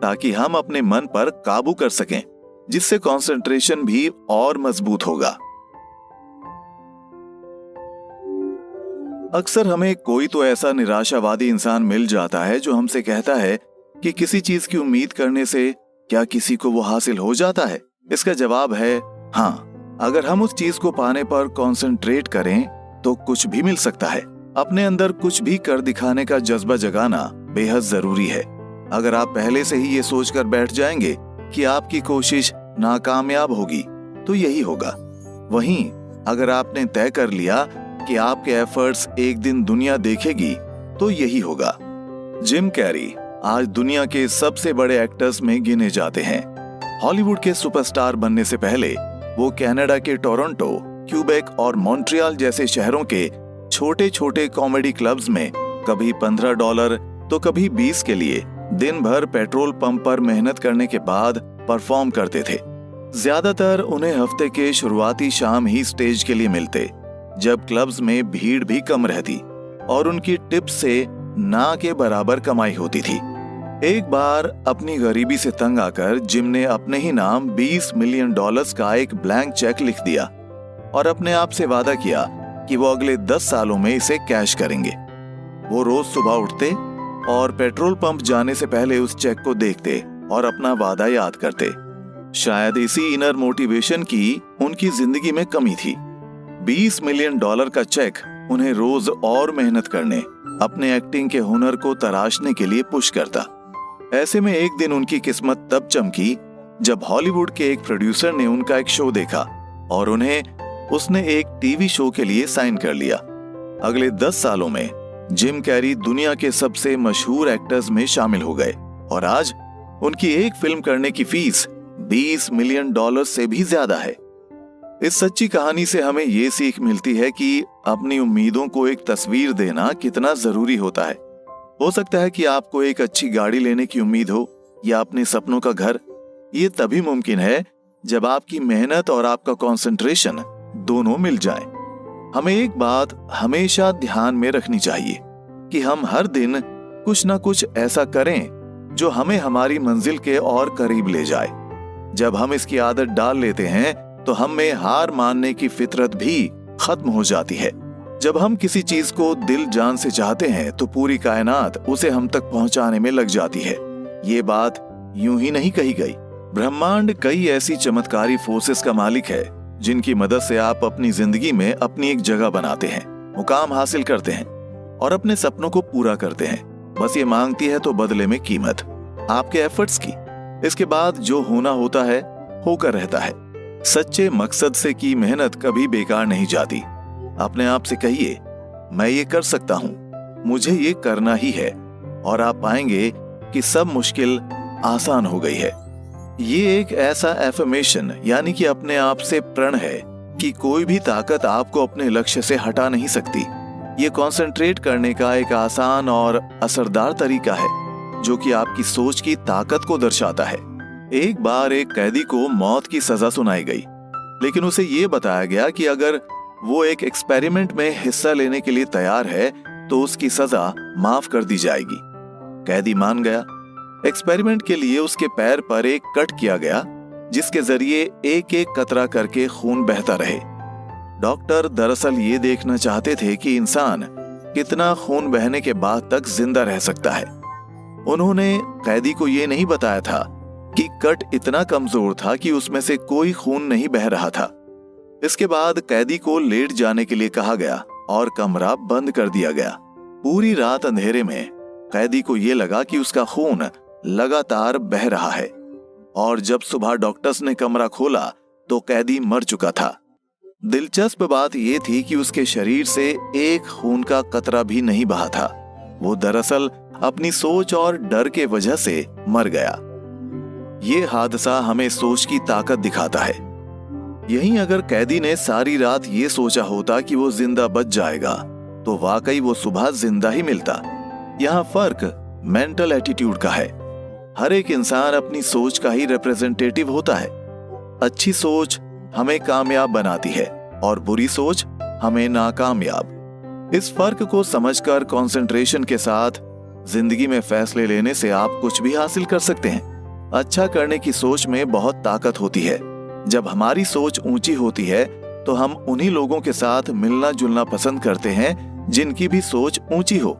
Speaker 1: ताकि हम अपने मन पर काबू कर सकें, जिससे कंसंट्रेशन भी और मजबूत होगा। अक्सर हमें कोई तो ऐसा निराशावादी इंसान मिल जाता है जो हमसे कहता है कि किसी चीज की उम्मीद करने से क्या किसी को वो हासिल हो जाता है। इसका जवाब है हाँ, अगर हम उस चीज को पाने पर कंसंट्रेट करें तो कुछ भी मिल सकता है। अपने अंदर कुछ भी कर दिखाने का जज्बा जगाना बेहद जरूरी है। अगर आप पहले से ही ये सोचकर बैठ जाएंगे कि आपकी कोशिश नाकामयाब होगी तो यही होगा। वहीं अगर आपने तय कर लिया कि आपके एफर्ट्स एक दिन दुनिया देखेगी तो यही होगा। जिम कैरी आज दुनिया के सबसे बड़े एक्टर्स में गिने जाते हैं। हॉलीवुड के सुपरस्टार बनने से पहले वो कनाडा के टोरंटो, क्यूबेक और मॉन्ट्रियल जैसे शहरों के छोटे छोटे कॉमेडी क्लब्स में कभी $15 तो कभी 20 के लिए दिन भर पेट्रोल पंप पर मेहनत करने के बाद परफॉर्म करते थे। ज्यादातर उन्हें हफ्ते के शुरुआती शाम ही स्टेज के लिए मिलते, जब क्लब्स में भीड़ भी कम रहती और उनकी टिप से ना के बराबर कमाई होती थी। एक बार अपनी गरीबी से तंग आकर जिम ने अपने ही नाम $20 मिलियन का एक ब्लैंक चेक लिख दिया और अपने आप से वादा किया कि वो अगले 10 सालों में इसे कैश करेंगे। वो रोज सुबह उठते और पेट्रोल पंप जाने से पहले उस चेक को देखते और अपना वादा याद करते। शायद इसी इनर मोटिवेशन की उनकी जिंदगी में कमी थी। $20 मिलियन का चेक उन्हें रोज और मेहनत करने, अपने एक्टिंग के हुनर को तराशने के लिए पुश करता। ऐसे में एक दिन उनकी किस्मत तब चमकी जब हॉलीवुड के एक प्रोड्यूसर ने उनका एक शो देखा और उसने एक टीवी शो के लिए साइन कर लिया। अगले 10 सालों में जिम कैरी दुनिया के सबसे मशहूर एक्टर्स में शामिल हो गए और आज उनकी एक फिल्म करने की फीस $20 मिलियन से भी ज्यादा है। इस सच्ची कहानी से हमें ये सीख मिलती है कि अपनी उम्मीदों को एक तस्वीर देना कितना जरूरी होता है। हो सकता है कि आपको एक अच्छी गाड़ी लेने की उम्मीद हो या अपने सपनों का घर। ये तभी मुमकिन है जब आपकी मेहनत और आपका कंसंट्रेशन दोनों मिल जाए। हमें एक बात हमेशा ध्यान में रखनी चाहिए कि हम हर दिन कुछ ना कुछ ऐसा करें जो हमें हमारी मंजिल के और करीब ले जाए। जब हम इसकी आदत डाल लेते हैं तो हम में हार मानने की फितरत भी खत्म हो जाती है। जब हम किसी चीज को दिल जान से चाहते हैं तो पूरी कायनात उसे हम तक पहुंचाने में लग जाती है। ये बात यूं ही नहीं कही गई। ब्रह्मांड कई ऐसी चमत्कारी फोर्सेस का मालिक है जिनकी मदद से आप अपनी जिंदगी में अपनी एक जगह बनाते हैं, मुकाम हासिल करते हैं और अपने सपनों को पूरा करते हैं। बस ये मांगती है तो बदले में कीमत आपके एफर्ट्स की। इसके बाद जो होना होता है होकर रहता है। सच्चे मकसद से की मेहनत कभी बेकार नहीं जाती। अपने आप से कहिए, मैं ये कर सकता हूं, मुझे ये करना ही है, और आप पाएंगे कि सब मुश्किल आसान हो गई है। ये एक ऐसा एफर्मेशन यानी कि अपने आप से प्रण है कि कोई भी ताकत आपको अपने लक्ष्य से हटा नहीं सकती। ये कंसंट्रेट करने का एक आसान और असरदार तरीका है जो कि आपकी सोच की ताकत को दर्शाता है। एक बार एक कैदी को मौत की सजा सुनाई गई, लेकिन उसे ये बताया गया कि अगर वो एक एक्सपेरिमेंट में हिस्सा लेने के लिए तैयार है तो उसकी सजा माफ कर दी जाएगी। कैदी मान गया। एक्सपेरिमेंट के लिए उसके पैर पर एक कट किया गया जिसके जरिए एक एक कतरा करके खून बहता रहे। डॉक्टर दरअसल ये देखना चाहते थे कि इंसान कितना खून बहने के बाद तक जिंदा रह सकता है। उन्होंने कैदी को ये नहीं बताया था कि कट इतना कमजोर था कि उसमें से कोई खून नहीं बह रहा था। इसके बाद कैदी को लेट जाने के लिए कहा गया और कमरा बंद कर दिया गया। पूरी रात अंधेरे में कैदी को ये लगा कि उसका खून लगातार बह रहा है, और जब सुबह डॉक्टर्स ने कमरा खोला तो कैदी मर चुका था। दिलचस्प बात यह थी कि उसके शरीर से एक खून का कतरा भी नहीं बहा था। वो दरअसल अपनी सोच और डर के वजह से मर गया। ये हादसा हमें सोच की ताकत दिखाता है। यहीं अगर कैदी ने सारी रात ये सोचा होता कि वो जिंदा बच जाएगा तो वाकई वो सुबह जिंदा ही मिलता। यहाँ फर्क मेंटल एटीट्यूड का है। हर एक इंसान अपनी सोच का ही रिप्रेजेंटेटिव होता है। अच्छी सोच हमें कामयाब बनाती है और बुरी सोच हमें नाकामयाब। इस फर्क को समझकर कंसंट्रेशन के साथ जिंदगी में फैसले लेने से आप कुछ भी हासिल कर सकते हैं। अच्छा करने की सोच में बहुत ताकत होती है। जब हमारी सोच ऊंची होती है तो हम उन्हीं लोगों के साथ मिलना जुलना पसंद करते हैं जिनकी भी सोच ऊंची हो।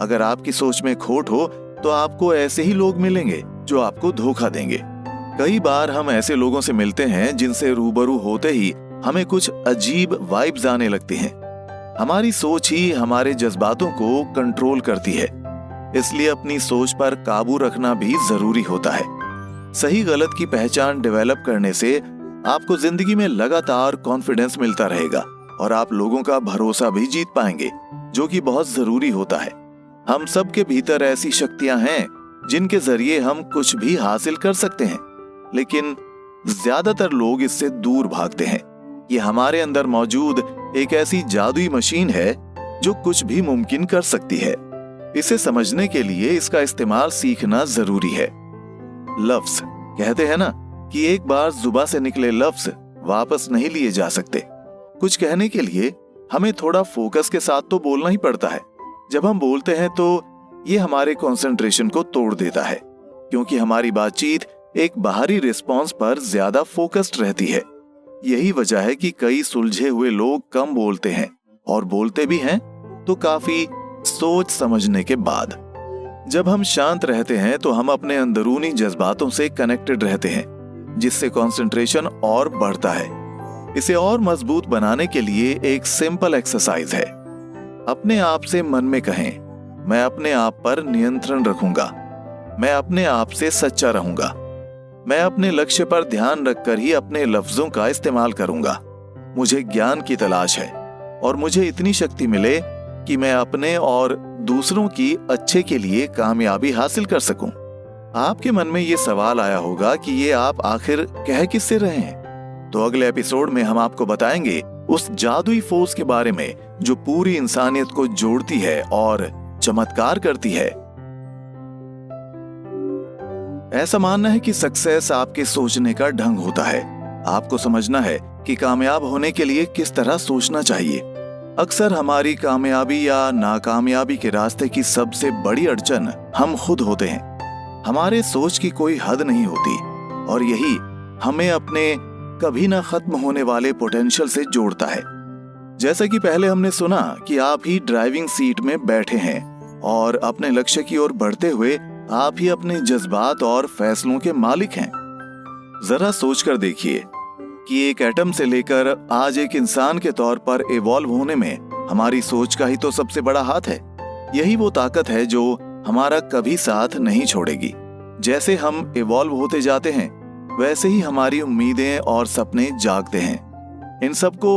Speaker 1: अगर आपकी सोच में खोट हो तो आपको ऐसे ही लोग मिलेंगे जो आपको धोखा देंगे। कई बार हम ऐसे लोगों से मिलते हैं जिनसे रूबरू होते ही हमें कुछ अजीब वाइब्स आने लगती हैं। हमारी सोच ही हमारे जज्बातों को कंट्रोल करती है, इसलिए अपनी सोच पर काबू रखना भी जरूरी होता है। सही गलत की पहचान डेवलप करने से आपको जिंदगी में लगातार कॉन्फिडेंस मिलता रहेगा और आप लोगों का भरोसा भी जीत पाएंगे, जो कि बहुत जरूरी होता है। हम सब के भीतर ऐसी शक्तियां हैं जिनके जरिए हम कुछ भी हासिल कर सकते हैं, लेकिन ज्यादातर लोग इससे दूर भागते हैं। ये हमारे अंदर मौजूद एक ऐसी जादुई मशीन है जो कुछ भी मुमकिन कर सकती है। इसे समझने के लिए इसका इस्तेमाल सीखना जरूरी है। लफ्ज कहते हैं ना कि एक बार जुबान से निकले लफ्ज वापस नहीं लिए जा सकते। कुछ कहने के लिए हमें थोड़ा फोकस के साथ तो बोलना ही पड़ता है। जब हम बोलते हैं तो ये हमारे कंसंट्रेशन को तोड़ देता है, क्योंकि हमारी बातचीत एक बाहरी रिस्पॉन्स पर ज्यादा फोकस्ड रहती है। यही वजह है कि कई सुलझे हुए लोग कम बोलते हैं और बोलते भी हैं तो काफी सोच समझने के बाद। जब हम शांत रहते हैं तो हम अपने अंदरूनी जज्बातों से कनेक्टेड रहते हैं, जिससे कंसंट्रेशन और बढ़ता है। इसे और मजबूत बनाने के लिए एक सिंपल एक्सरसाइज है। अपने आप से मन में कहें, मैं अपने आप पर नियंत्रण रखूंगा, मैं अपने आप से सच्चा रहूंगा, मैं अपने लक्ष्य पर ध्यान रखकर ही अपने लफ्जों का इस्तेमाल करूंगा। मुझे ज्ञान की तलाश है और मुझे इतनी शक्ति मिले कि मैं अपने और दूसरों की अच्छे के लिए कामयाबी हासिल कर सकूं। आपके मन में ये सवाल आया होगा कि ये आप आखिर कह किससे रहे हैं? तो अगले एपिसोड में हम आपको बताएंगे उस जादुई फोर्स के बारे में जो पूरी इंसानियत को जोड़ती है और चमत्कार करती है। ऐसा मानना है कि सक्सेस आपके सोचने का ढंग होता है। आपको समझना है कि कामयाब होने के लिए किस तरह सोचना चाहिए। अक्सर हमारी कामयाबी या नाकामयाबी के रास्ते की सबसे बड़ी अड़चन हम खुद होते हैं। हमारे सोच की कोई हद नहीं होती और यही हमें अपने कभी ना खत्म होने वाले पोटेंशियल से जोड़ता है। जैसा कि पहले हमने सुना कि आप ही ड्राइविंग सीट में बैठे हैं और अपने लक्ष्य की ओर बढ़ते हुए आप ही अपने जज्बात और फैसलों के मालिक हैं। जरा सोचकर देखिए कि एक एटम से लेकर आज एक इंसान के तौर पर इवॉल्व होने में हमारी सोच का ही तो सबसे बड़ा हाथ है। यही वो ताकत है जो हमारा कभी साथ नहीं छोड़ेगी। जैसे हम इवॉल्व होते जाते हैं वैसे ही हमारी उम्मीदें और सपने जागते हैं। इन सबको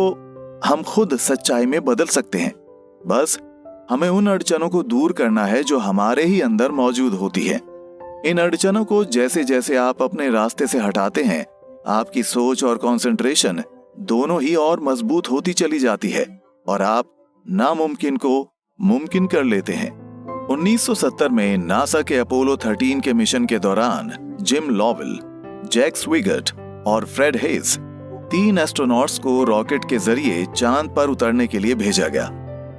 Speaker 1: हम खुद सच्चाई में बदल सकते हैं। बस हमें उन अड़चनों को दूर करना है जो हमारे ही अंदर मौजूद होती है। इन अड़चनों को जैसे जैसे आप अपने रास्ते से हटाते हैं, आपकी सोच और कंसंट्रेशन दोनों ही और मजबूत होती चली जाती है और आप नामुमकिन को मुमकिन कर लेते हैं। 1970 में नासा के अपोलो 13 के मिशन के दौरान जिम लॉवेल, जैक स्विगर्ट और फ्रेड हेज 3 एस्ट्रोनॉट्स को रॉकेट के जरिए चांद पर उतरने के लिए भेजा गया।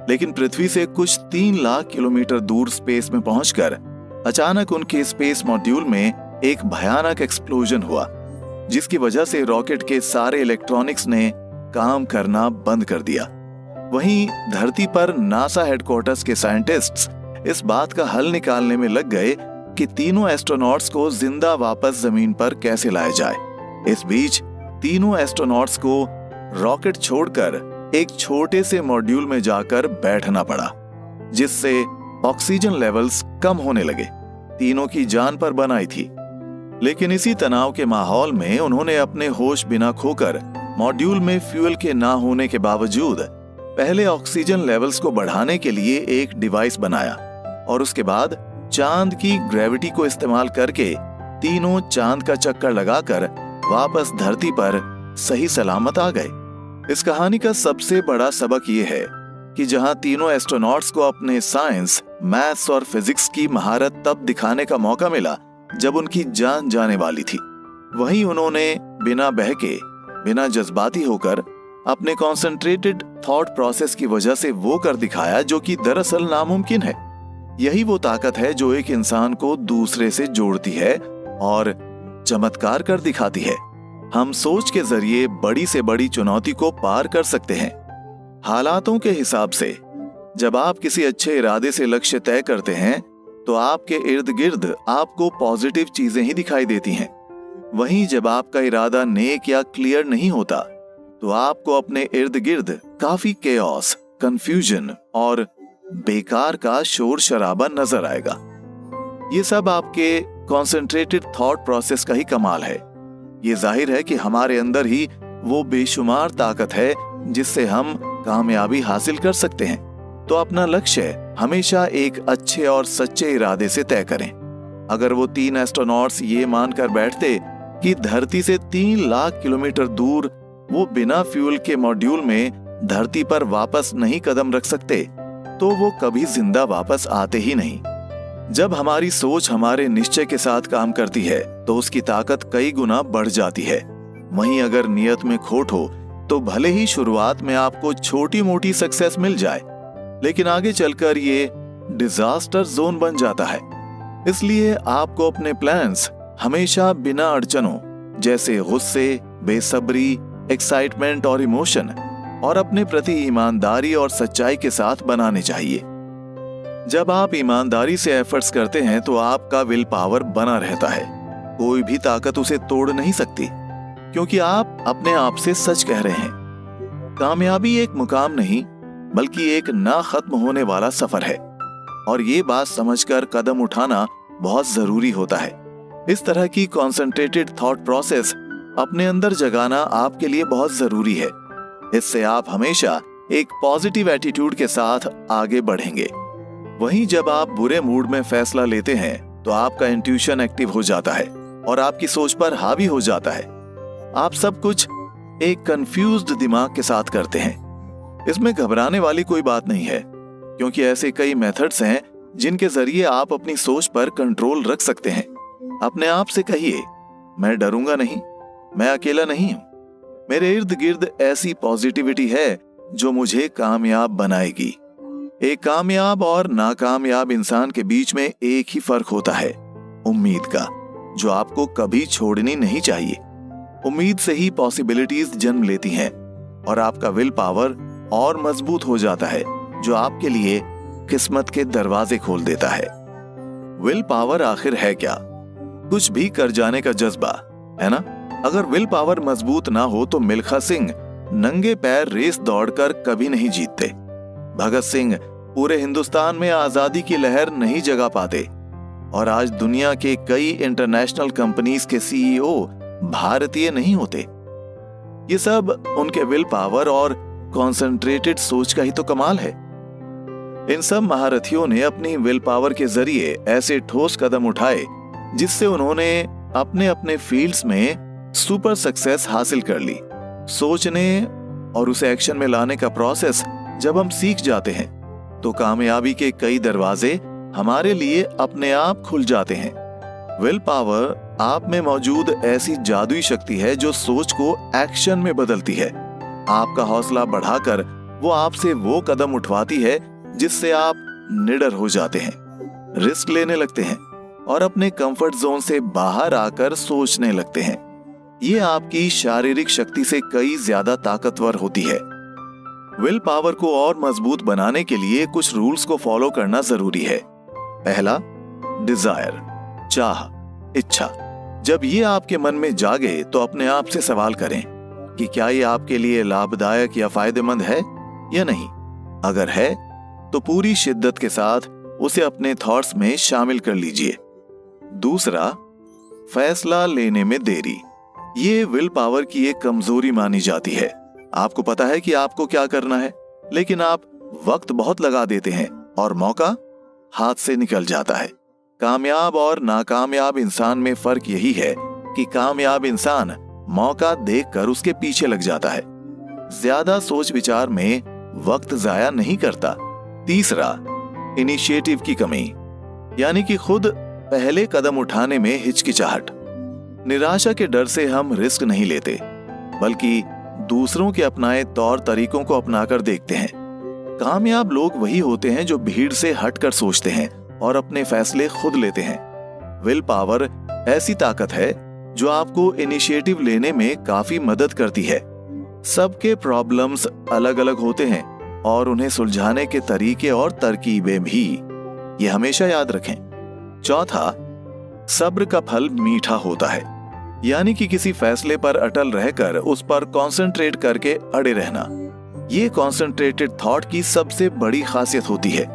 Speaker 1: लेकिन पृथ्वी से कुछ 3 लाख किलोमीटर दूर स्पेस में पहुंचकर अचानक उनके स्पेस मॉड्यूल में एक भयानक एक्सप्लोजन हुआ, जिसकी वजह से रॉकेट के सारे इलेक्ट्रॉनिक्स ने काम करना बंद कर दिया। वहीं धरती पर नासा हेडक्वार्टर्स के साइंटिस्ट्स इस बात का हल निकालने में लग गए कि तीनों एस्ट्रोनॉट्स को जिंदा वापस जमीन पर कैसे लाया जाए। इस बीच तीनों एस्ट्रोनॉट्स को रॉकेट छोड़कर एक छोटे से मॉड्यूल में जाकर बैठना पड़ा, जिससे ऑक्सीजन लेवल्स कम होने लगे। तीनों की जान पर बन आई थी। लेकिन इसी तनाव के माहौल में उन्होंने अपने होश बिना खोकर मॉड्यूल में फ्यूल के ना होने के बावजूद पहले ऑक्सीजन लेवल्स को बढ़ाने के लिए एक डिवाइस बनाया और उसके बाद चांद की ग्रेविटी को इस्तेमाल करके तीनों चांद का चक्कर लगाकर वापस धरती पर सही सलामत आ गए। इस कहानी का सबसे बड़ा सबक ये है कि जहां तीनों एस्ट्रोनॉट्स को अपने साइंस, मैथ्स और फिजिक्स की महारत तब दिखाने का मौका मिला जब उनकी जान जाने वाली थी, वहीं उन्होंने बिना बहके, बिना जज्बाती होकर अपने कॉन्सेंट्रेटेड थॉट प्रोसेस की वजह से वो कर दिखाया जो कि दरअसल नामुमकिन है। यही वो ताकत है जो एक इंसान को दूसरे से जोड़ती है और चमत्कार कर दिखाती है। हम सोच के जरिए बड़ी से बड़ी चुनौती को पार कर सकते हैं। हालातों के हिसाब से जब आप किसी अच्छे इरादे से लक्ष्य तय करते हैं तो आपके इर्द गिर्द आपको पॉजिटिव चीजें ही दिखाई देती हैं। वहीं जब आपका इरादा नेक या क्लियर नहीं होता तो आपको अपने इर्द गिर्द काफी केओस, कंफ्यूजन और बेकार का शोर शराबा नजर आएगा। ये सब आपके कॉन्सेंट्रेटेड थॉट प्रोसेस का ही कमाल है। ये जाहिर है कि हमारे अंदर ही वो बेशुमार ताकत है जिससे हम कामयाबी हासिल कर सकते हैं। तो अपना लक्ष्य हमेशा एक अच्छे और सच्चे इरादे से तय करें। अगर वो 3 एस्ट्रोनॉट्स ये मानकर बैठते कि धरती से 3 लाख किलोमीटर दूर वो बिना फ्यूल के मॉड्यूल में धरती पर वापस नहीं कदम रख सकते, तो वो कभी जिंदा वापस आते ही नहीं। जब हमारी सोच हमारे निश्चय के साथ काम करती है तो उसकी ताकत कई गुना बढ़ जाती है। वहीं अगर नियत में खोट हो तो भले ही शुरुआत में आपको छोटी मोटी सक्सेस मिल जाए, लेकिन आगे चलकर ये डिजास्टर जोन बन जाता है। इसलिए आपको अपने प्लान्स हमेशा बिना अड़चनों जैसे गुस्से, बेसब्री, एक्साइटमेंट और इमोशन और अपने प्रति ईमानदारी और सच्चाई के साथ बनाने चाहिए। जब आप ईमानदारी से एफर्ट्स करते हैं तो आपका विल पावर बना रहता है। कोई भी ताकत उसे तोड़ नहीं सकती, क्योंकि आप अपने आप से सच कह रहे हैं। कामयाबी एक मुकाम नहीं बल्कि एक ना खत्म होने वाला सफर है और ये बात समझकर कदम उठाना बहुत जरूरी होता है। इस तरह की कॉन्सेंट्रेटेड थॉट प्रोसेस अपने अंदर जगाना आपके लिए बहुत जरूरी है। इससे आप हमेशा एक पॉजिटिव एटीट्यूड के साथ आगे बढ़ेंगे। वहीं जब आप बुरे मूड में फैसला लेते हैं तो आपका इंट्यूशन एक्टिव हो जाता है और आपकी सोच पर हावी हो जाता है। आप सब कुछ एक कंफ्यूज्ड दिमाग के साथ करते हैं। इसमें घबराने वाली कोई बात नहीं है, क्योंकि ऐसे कई मेथड्स हैं जिनके जरिए आप अपनी सोच पर कंट्रोल रख सकते हैं। अपने आप से कहिए, मैं डरूंगा नहीं, मैं अकेला नहीं हूं, मेरे इर्द गिर्द ऐसी पॉजिटिविटी है जो मुझे कामयाब बनाएगी। एक कामयाब और नाकामयाब इंसान के बीच में एक ही फर्क होता है, उम्मीद का, जो आपको कभी छोड़नी नहीं चाहिए। उम्मीद से ही पॉसिबिलिटीज जन्म लेती हैं और आपका विल पावर और मजबूत हो जाता है, जो आपके लिए किस्मत के दरवाजे खोल देता है। विल पावर आखिर है क्या? कुछ भी कर जाने का जज्बा, है ना? अगर विल पावर मजबूत ना हो तो मिल्खा सिंह नंगे पैर रेस दौड़कर कभी नहीं जीतते। भगत सिंह पूरे हिंदुस्तान में आजादी की लहर नहीं जगा पाते और आज दुनिया के कई इंटरनेशनल कंपनीज के सीईओ भारतीय नहीं होते। ये सब उनके विल पावर और कॉन्सेंट्रेटेड सोच का ही तो कमाल है। इन सब महारथियों ने अपनी विल पावर के जरिए ऐसे ठोस कदम उठाए जिससे उन्होंने अपने अपने फील्ड्स में सुपर सक्सेस हासिल कर ली। सोचने और उसे एक्शन में लाने का प्रोसेस जब हम सीख जाते हैं तो कामयाबी के कई दरवाजे हमारे लिए अपने आप खुल जाते हैं। विल पावर आप में मौजूद ऐसी जादुई शक्ति है जो सोच को एक्शन में बदलती है। आपका हौसला बढ़ाकर वो आपसे वो कदम उठवाती है जिससे आप निडर हो जाते हैं, रिस्क लेने लगते हैं और अपने कंफर्ट जोन से बाहर आकर सोचने लगते हैं। ये आपकी शारीरिक शक्ति से कई ज्यादा ताकतवर होती है। विल पावर को और मजबूत बनाने के लिए कुछ रूल्स को फॉलो करना जरूरी है। पहला, डिजायर, चाह, इच्छा। जब ये आपके मन में जागे तो अपने आप से सवाल करें कि क्या ये आपके लिए लाभदायक या फायदेमंद है या नहीं। अगर है तो पूरी शिद्दत के साथ उसे अपने थॉट्स में शामिल कर लीजिए। दूसरा, फैसला लेने में देरी। ये विल पावर की एक कमजोरी मानी जाती है। आपको पता है कि आपको क्या करना है, लेकिन आप वक्त बहुत लगा देते हैं और मौका हाथ से निकल जाता है। कामयाब और नाकामयाब इंसान में फर्क यही है कि कामयाब इंसान मौका देखकर उसके पीछे लग जाता है, ज्यादा सोच विचार में वक्त जाया नहीं करता। तीसरा, इनिशिएटिव की कमी, यानी कि खुद पहले कदम उठाने में हिचकिचाहट। निराशा के डर से हम रिस्क नहीं लेते, बल्कि दूसरों के अपनाए तौर तरीकों को अपनाकर देखते हैं। कामयाब लोग वही होते हैं जो भीड़ से हटकर सोचते हैं और अपने फैसले खुद लेते हैं। विल पावर ऐसी ताकत है जो आपको इनिशिएटिव लेने में काफी मदद करती है। सबके प्रॉब्लम्स अलग अलग होते हैं और उन्हें सुलझाने के तरीके और तरकीबें भी, ये हमेशा याद रखें। चौथा, सब्र का फल मीठा होता है, यानी कि किसी फैसले पर अटल रहकर उस पर कंसंट्रेट करके अड़े रहना। ये कंसंट्रेटेड थॉट की सबसे बड़ी खासियत होती है।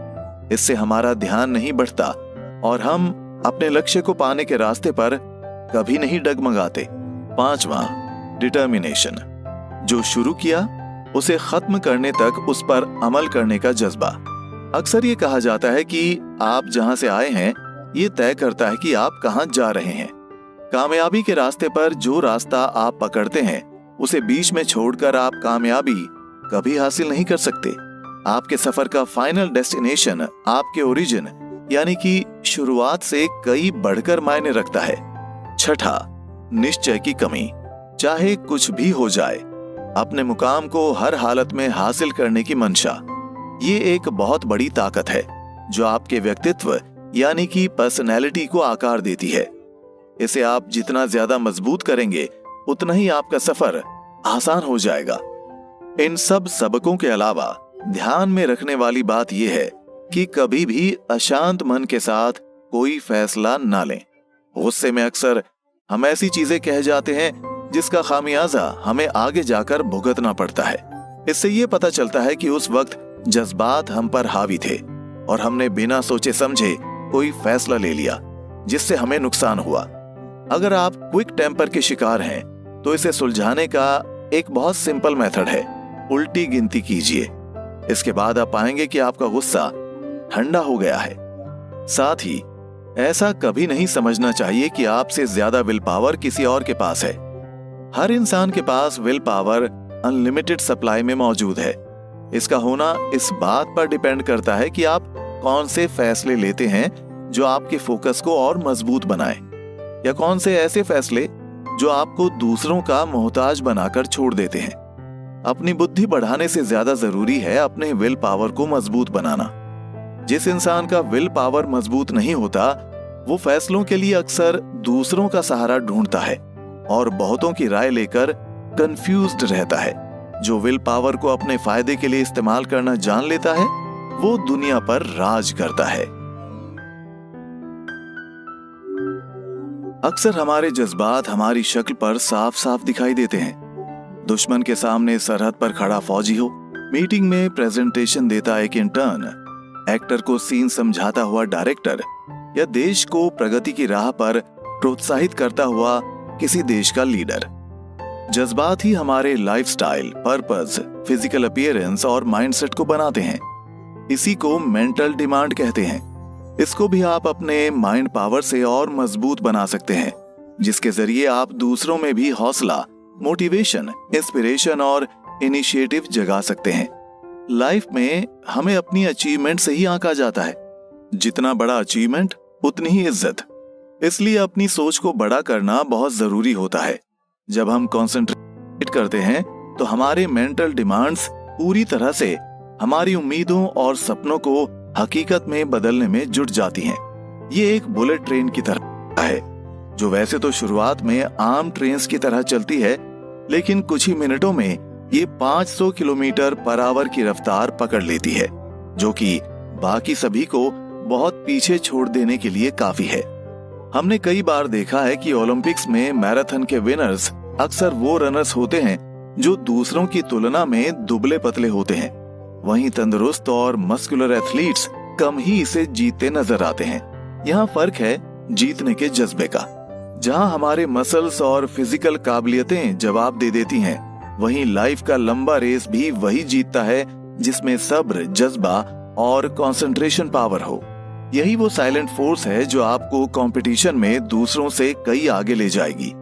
Speaker 1: इससे हमारा ध्यान नहीं बढ़ता और हम अपने लक्ष्य को पाने के रास्ते पर कभी नहीं डगमगाते। पांचवा, डिटर्मिनेशन। जो शुरू किया उसे खत्म करने तक उस पर अमल करने का जज्बा। अक्सर ये कहा जाता है कि आप जहां से आए हैं ये तय करता है कि आप कहां जा रहे हैं। कामयाबी के रास्ते पर जो रास्ता आप पकड़ते हैं उसे बीच में छोड़कर आप कामयाबी कभी हासिल नहीं कर सकते। आपके सफर का फाइनल डेस्टिनेशन आपके ओरिजिन यानी कि शुरुआत से कई बढ़कर मायने रखता है। छठा, निश्चय की कमी। चाहे कुछ भी हो जाए, अपने मुकाम को हर हालत में हासिल करने की मंशा, ये एक बहुत बड़ी ताकत है जो आपके व्यक्तित्व यानी कि पर्सनैलिटी को आकार देती है। इसे आप जितना ज्यादा मजबूत करेंगे उतना ही आपका सफर आसान हो जाएगा। इन सब सबकों के अलावा ध्यान में रखने वाली बात यह है कि कभी भी अशांत मन के साथ कोई फैसला ना लें। गुस्से में अक्सर हम ऐसी चीजें कह जाते हैं जिसका खामियाजा हमें आगे जाकर भुगतना पड़ता है। इससे ये पता चलता है कि उस वक्त जज्बात हम पर हावी थे और हमने बिना सोचे समझे कोई फैसला ले लिया जिससे हमें नुकसान हुआ। अगर आप क्विक टेम्पर के शिकार हैं तो इसे सुलझाने का एक बहुत सिंपल मेथड है, उल्टी गिनती कीजिए। इसके बाद आप पाएंगे कि आपका गुस्सा ठंडा हो गया है। साथ ही ऐसा कभी नहीं समझना चाहिए कि आपसे ज्यादा विल पावर किसी और के पास है। हर इंसान के पास विल पावर अनलिमिटेड सप्लाई में मौजूद है। इसका होना इस बात पर डिपेंड करता है कि आप कौन से फैसले लेते हैं जो आपके फोकस को और मजबूत बनाए, या कौन से ऐसे फैसले जो आपको दूसरों का मोहताज बनाकर छोड़ देते हैं। अपनी बुद्धि बढ़ाने से ज्यादा जरूरी है अपने विल पावर को मजबूत बनाना। जिस इंसान का विल पावर मजबूत नहीं होता, वो फैसलों के लिए अक्सर दूसरों का सहारा ढूंढता है और बहुतों की राय लेकर कंफ्यूज्ड रहता है। जो विल पावर को अपने फायदे के लिए इस्तेमाल करना जान लेता है, वो दुनिया पर राज करता है। अक्सर हमारे जज्बात हमारी शक्ल पर साफ साफ दिखाई देते हैं। दुश्मन के सामने सरहद पर खड़ा फौजी हो, मीटिंग में प्रेजेंटेशन देता एक इंटर्न, एक्टर को सीन समझाता हुआ डायरेक्टर, या देश को प्रगति की राह पर प्रोत्साहित करता हुआ किसी देश का लीडर। जज्बात ही हमारे लाइफस्टाइल, पर्पस, फिजिकल अपीयरेंस और माइंडसेट को बनाते हैं। इसी को मेंटल डिमांड कहते हैं। इसको भी आप अपने माइंड पावर से और मजबूत बना सकते हैं, जिसके जरिए आप दूसरों में भी हौसला, मोटिवेशन, इंस्पिरेशन और इनिशिएटिव जगा सकते हैं। लाइफ में हमें अपनी अचीवमेंट से ही आंका जाता है। जितना बड़ा अचीवमेंट उतनी ही इज्जत। इसलिए अपनी सोच को बड़ा करना बहुत जरूरी होता है। जब हम कंसंट्रेट करते हैं तो हमारे मेंटल डिमांड्स पूरी तरह से हमारी उम्मीदों और सपनों को हकीकत में बदलने में जुट जाती हैं। ये एक बुलेट ट्रेन की तरह है, जो वैसे तो शुरुआत में आम ट्रेन की तरह चलती है, लेकिन कुछ ही मिनटों में ये 500 किलोमीटर पर आवर की रफ्तार पकड़ लेती है, जो कि बाकी सभी को बहुत पीछे छोड़ देने के लिए काफी है। हमने कई बार देखा है कि ओलंपिक्स में मैराथन के विनर्स अक्सर वो रनर्स होते हैं जो दूसरों की तुलना में दुबले पतले होते हैं। वहीं तंदुरुस्त और मस्कुलर एथलीट्स कम ही इसे जीतते नजर आते हैं। यहाँ फर्क है जीतने के जज्बे का। जहाँ हमारे मसल्स और फिजिकल काबिलियतें जवाब दे देती हैं, वहीं लाइफ का लंबा रेस भी वही जीतता है जिसमें सब्र, जज्बा और कंसंट्रेशन पावर हो। यही वो साइलेंट फोर्स है जो आपको कंपटीशन में दूसरों से कई आगे ले जाएगी।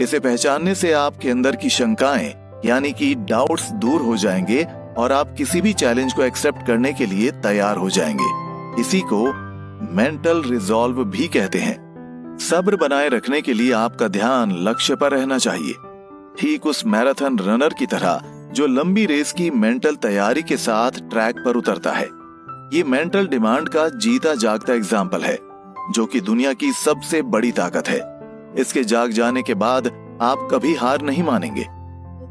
Speaker 1: इसे पहचानने से आपके अंदर की शंकाएं यानी कि डाउट्स दूर हो जाएंगे और आप किसी भी चैलेंज को एक्सेप्ट करने के लिए तैयार हो जाएंगे। इसी को मेंटल रिजॉल्व भी कहते हैं। सब्र बनाए रखने के लिए आपका ध्यान लक्ष्य पर रहना चाहिए, ठीक उस मैराथन रनर की तरह जो लंबी रेस की मेंटल तैयारी के साथ ट्रैक पर उतरता है। ये मेंटल डिमांड का जीता जागता एग्जाम्पल है, जो कि दुनिया की सबसे बड़ी ताकत है। इसके जाग जाने के बाद आप कभी हार नहीं मानेंगे।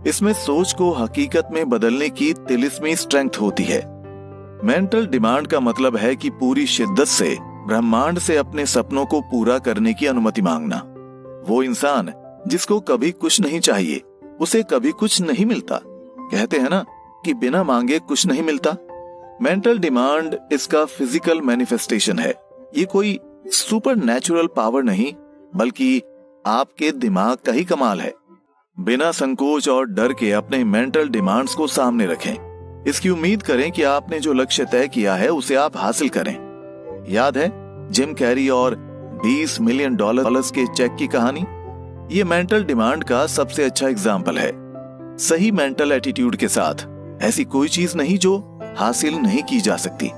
Speaker 1: इसमें सोच को हकीकत में बदलने की तिलिस्मी स्ट्रेंथ होती है। मेंटल डिमांड का मतलब है कि पूरी शिद्दत से ब्रह्मांड से अपने सपनों को पूरा करने की अनुमति मांगना। वो इंसान जिसको कभी कुछ नहीं चाहिए, उसे कभी कुछ नहीं मिलता। कहते हैं ना कि बिना मांगे कुछ नहीं मिलता। मेंटल डिमांड इसका फिजिकल मैनिफेस्टेशन है। ये कोई सुपर नेचुरल पावर नहीं, बल्कि आपके दिमाग का ही कमाल है। बिना संकोच और डर के अपने मेंटल डिमांड्स को सामने रखें। इसकी उम्मीद करें कि आपने जो लक्ष्य तय किया है उसे आप हासिल करें। याद है जिम कैरी और $20 मिलियन के चेक की कहानी? ये मेंटल डिमांड का सबसे अच्छा एग्जाम्पल है। सही मेंटल एटीट्यूड के साथ ऐसी कोई चीज नहीं जो हासिल नहीं की जा सकती।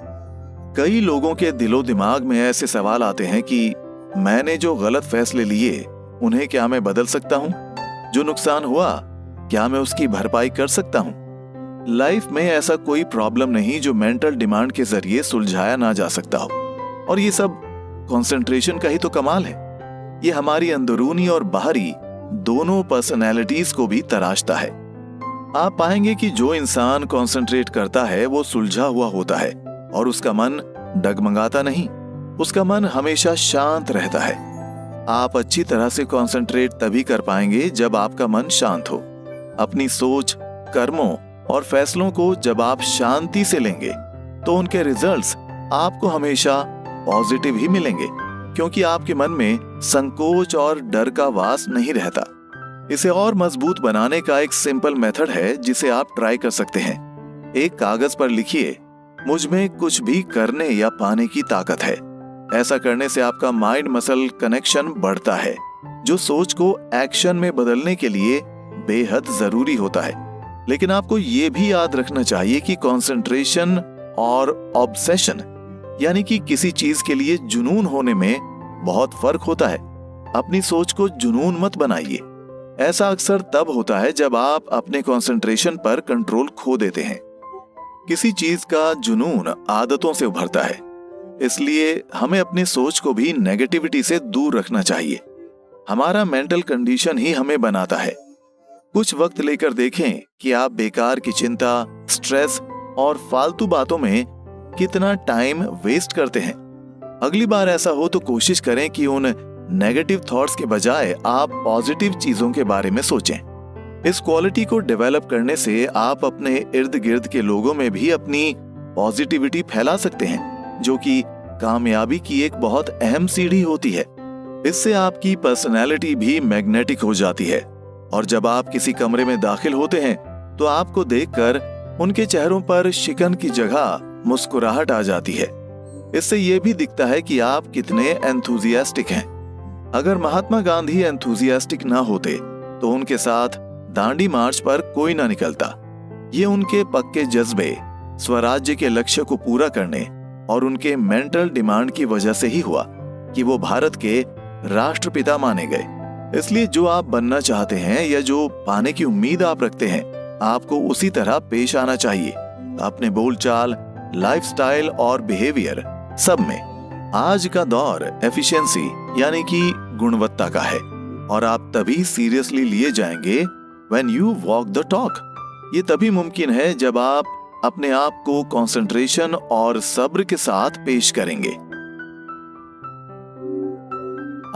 Speaker 1: कई लोगों के दिलो दिमाग में ऐसे सवाल आते हैं कि मैंने जो गलत फैसले लिए उन्हें क्या मैं बदल सकता हूं? जो नुकसान हुआ क्या मैं उसकी भरपाई कर सकता हूं? लाइफ में ऐसा कोई प्रॉब्लम नहीं जो मेंटल डिमांड के जरिए सुलझाया ना जा सकता हो। और ये सब कंसंट्रेशन का ही तो कमाल है। ये हमारी अंदरूनी और बाहरी दोनों पर्सनैलिटीज को भी तराशता है। आप पाएंगे कि जो इंसान कंसंट्रेट करता है वो सुलझा हुआ होता है और उसका मन डगमगाता नहीं। उसका मन हमेशा शांत रहता है। आप अच्छी तरह से कंसंट्रेट तभी कर पाएंगे जब आपका मन शांत हो। अपनी सोच, कर्मों और फैसलों को जब आप शांति से लेंगे तो उनके रिजल्ट्स आपको हमेशा पॉजिटिव ही मिलेंगे, क्योंकि आपके मन में संकोच और डर का वास नहीं रहता। इसे और मजबूत बनाने का एक सिंपल मेथड है जिसे आप ट्राई कर सकते हैं। एक कागज पर लिखिए, मुझ में कुछ भी करने या पाने की ताकत है। ऐसा करने से आपका माइंड मसल कनेक्शन बढ़ता है जो सोच को एक्शन में बदलने के लिए बेहद जरूरी होता है। लेकिन आपको ये भी याद रखना चाहिए कि कंसंट्रेशन और ऑब्सेशन यानी कि किसी चीज के लिए जुनून होने में बहुत फर्क होता है। अपनी सोच को जुनून मत बनाइए। ऐसा अक्सर तब होता है जब आप अपने कंसंट्रेशन पर कंट्रोल खो देते हैं। किसी चीज का जुनून आदतों से उभरता है, इसलिए हमें अपनी सोच को भी नेगेटिविटी से दूर रखना चाहिए। हमारा मेंटल कंडीशन ही हमें बनाता है। कुछ वक्त लेकर देखें कि आप बेकार की चिंता, स्ट्रेस और फालतू बातों में कितना टाइम वेस्ट करते हैं। अगली बार ऐसा हो तो कोशिश करें कि उन नेगेटिव थॉट्स के बजाय आप पॉजिटिव चीजों के बारे में सोचें। इस क्वालिटी को डेवलप करने से आप अपने इर्द गिर्द के लोगों में भी अपनी पॉजिटिविटी फैला सकते हैं, जो कि कामयाबी की एक बहुत अहम सीढ़ी होती है। इससे आपकी पर्सनैलिटी भी मैग्नेटिक हो जाती है और जब आप किसी कमरे में दाखिल होते हैं तो आपको देखकर उनके चेहरों पर शिकन की जगह मुस्कुराहट आ जाती है। इससे यह भी दिखता है कि आप कितने एंथुजियास्टिक हैं। अगर महात्मा गांधी एंथुजियास्टिक ना होते तो उनके साथ दांडी मार्च पर कोई ना निकलता। ये उनके पक्के जज्बे, स्वराज्य के लक्ष्य को पूरा करने और उनके मेंटल डिमांड की वजह से ही हुआ कि वो भारत के राष्ट्रपिता माने गए। इसलिए जो आप बनना चाहते हैं या जो पाने की उम्मीद आप रखते हैं, आपको उसी तरह पेश आना चाहिए। अपने बोलचाल, लाइफस्टाइल और बिहेवियर सब में। आज का दौर एफिशिएंसी यानी कि गुणवत्ता का है और आप तभी सीरियसली लिए जाएंगे when you walk the talk. ये तभी मुमकिन है जब आप अपने आप को कंसंट्रेशन और सब्र के साथ पेश करेंगे।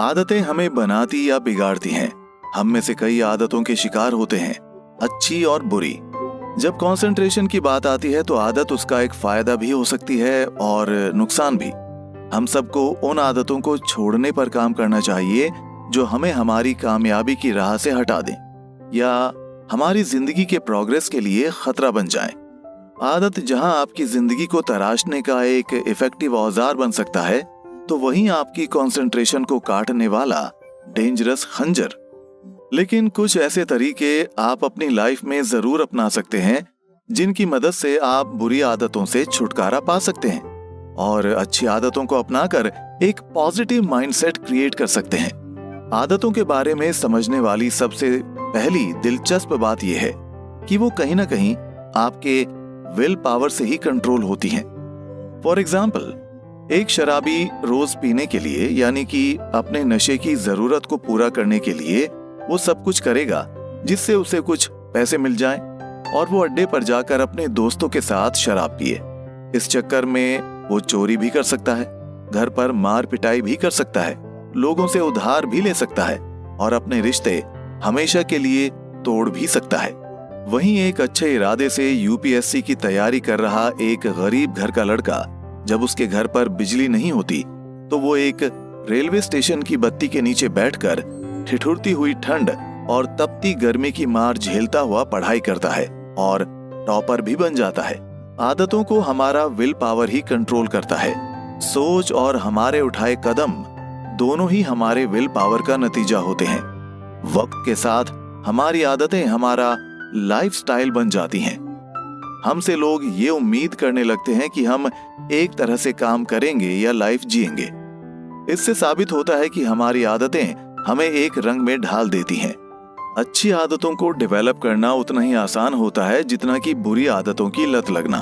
Speaker 1: आदतें हमें बनाती या बिगाड़ती हैं। हम में से कई आदतों के शिकार होते हैं, अच्छी और बुरी। जब कंसंट्रेशन की बात आती है तो आदत उसका एक फायदा भी हो सकती है और नुकसान भी। हम सबको उन आदतों को छोड़ने पर काम करना चाहिए जो हमें हमारी कामयाबी की राह से हटा दें या हमारी जिंदगी के प्रोग्रेस के लिए खतरा बन जाएं। आदत जहां आपकी जिंदगी को तराशने का एक इफेक्टिव औजार बन सकता है, तो वहीं आपकी कंसंट्रेशन को काटने वाला डेंजरस खंजर। लेकिन कुछ ऐसे तरीके आप अपनी लाइफ में जरूर अपना सकते हैं जिनकी मदद से आप बुरी आदतों से छुटकारा पा सकते हैं और अच्छी आदतों को अपनाकर एक पॉजिटिव माइंडसेट क्रिएट कर सकते हैं। आदतों के बारे में समझने वाली सबसे पहली दिलचस्प बात यह है कि वो कहीं ना कहीं आपके विल पावर से ही कंट्रोल होती हैं। फॉर एग्जाम्पल, एक शराबी रोज पीने के लिए यानी कि अपने नशे की जरूरत को पूरा करने के लिए वो सब कुछ करेगा जिससे उसे कुछ पैसे मिल जाएं और वो अड्डे पर जाकर अपने दोस्तों के साथ शराब पिए। इस चक्कर में वो चोरी भी कर सकता है, घर पर मार पिटाई भी कर सकता है, लोगों से उधार भी ले सकता है और अपने रिश्ते हमेशा के लिए तोड़ भी सकता है। वहीं एक अच्छे इरादे से यूपीएससी की तैयारी कर रहा एक गरीब घर का लड़का जब उसके घर पर बिजली नहीं होती तो वो एक रेलवे स्टेशन की बत्ती के नीचे बैठकर ठिठुरती हुई ठंड और तपती गर्मी की मार झेलता हुआ पढ़ाई करता है और टॉपर भी बन जाता है। आदतों को हमारा विल पावर ही कंट्रोल करता है। सोच और हमारे उठाए कदम दोनों ही हमारे विल पावर का नतीजा होते हैं। वक्त के साथ हमारी आदतें हमारा लाइफस्टाइल बन जाती हैं। हमसे लोग ये उम्मीद करने लगते हैं कि हम एक तरह से काम करेंगे या लाइफ जिएंगे। इससे साबित होता है कि हमारी आदतें हमें एक रंग में ढाल देती हैं। अच्छी आदतों को डेवलप करना उतना ही आसान होता है जितना कि बुरी आदतों की लत लगना,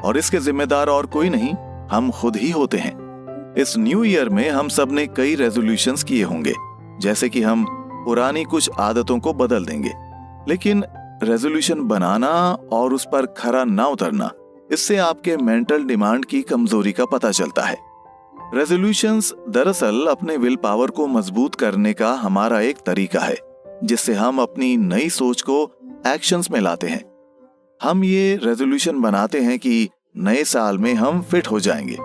Speaker 1: और इसके जिम्मेदार और कोई नहीं, हम खुद ही होते हैं। इस न्यू ईयर में हम सब ने कई रेजोल्यूशंस किए होंगे, जैसे कि हम पुरानी कुछ आदतों को बदल देंगे। लेकिन रेजोल्यूशन बनाना और उस पर खरा ना उतरना, इससे आपके मेंटल डिमांड की कमजोरी का पता चलता है। रेजोल्यूशंस दरअसल अपने विल पावर को मजबूत करने का हमारा एक तरीका है, जिससे हम अपनी नई सोच को एक्शंस में लाते हैं। हम ये रेजोल्यूशन बनाते हैं कि नए साल में हम फिट हो जाएंगे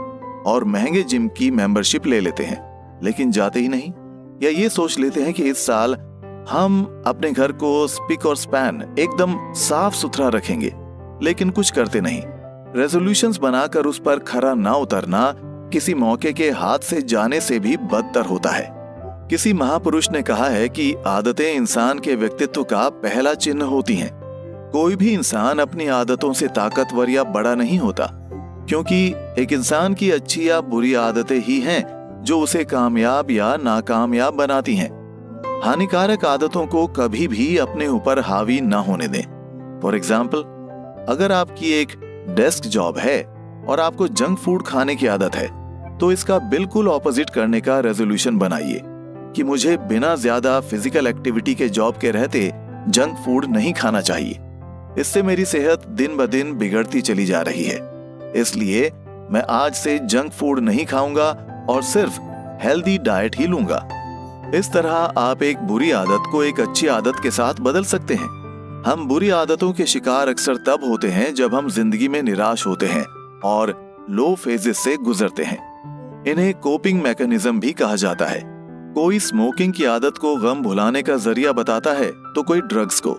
Speaker 1: और महंगे जिम की मेंबरशिप ले लेते हैं, लेकिन जाते ही नहीं। या ये सोच लेते हैं कि इस साल हम अपने घर को स्पिक और स्पैन एकदम साफ सुथरा रखेंगे, लेकिन कुछ करते नहीं। रेजोल्यूशंस बनाकर उस पर खरा ना उतरना किसी मौके के हाथ से जाने से भी बदतर होता है। किसी महापुरुष ने कहा है कि आदतें इंसान के व्यक्तित्व का पहला चिन्ह होती हैं। कोई भी इंसान अपनी आदतों से ताकतवर या बड़ा नहीं होता, क्योंकि एक इंसान की अच्छी या बुरी आदतें ही हैं जो उसे कामयाब या नाकामयाब बनाती हैं। हानिकारक आदतों को कभी भी अपने ऊपर हावी ना होने दें। फॉर एग्जाम्पल, अगर आपकी एक डेस्क जॉब है और आपको जंक फूड खाने की आदत है, तो इसका बिल्कुल ऑपोजिट करने का रेजोल्यूशन बनाइए कि मुझे बिना ज्यादा फिजिकल एक्टिविटी के जॉब के रहते जंक फूड नहीं खाना चाहिए। इससे मेरी सेहत दिन ब दिन बिगड़ती चली जा रही है, इसलिए मैं आज से जंक फूड नहीं खाऊंगा और सिर्फ हेल्दी डाइट ही लूंगा। इस तरह आप एक बुरी आदत को एक अच्छी आदत के साथ बदल सकते हैं। हम बुरी आदतों के शिकार अक्सर तब होते हैं जब हम जिंदगी में निराश होते हैं और लो फेजेस से गुजरते हैं। इन्हें कोपिंग मैकेनिज्म भी कहा जाता है। कोई स्मोकिंग की आदत को गम भुलाने का जरिया बताता है तो कोई ड्रग्स को,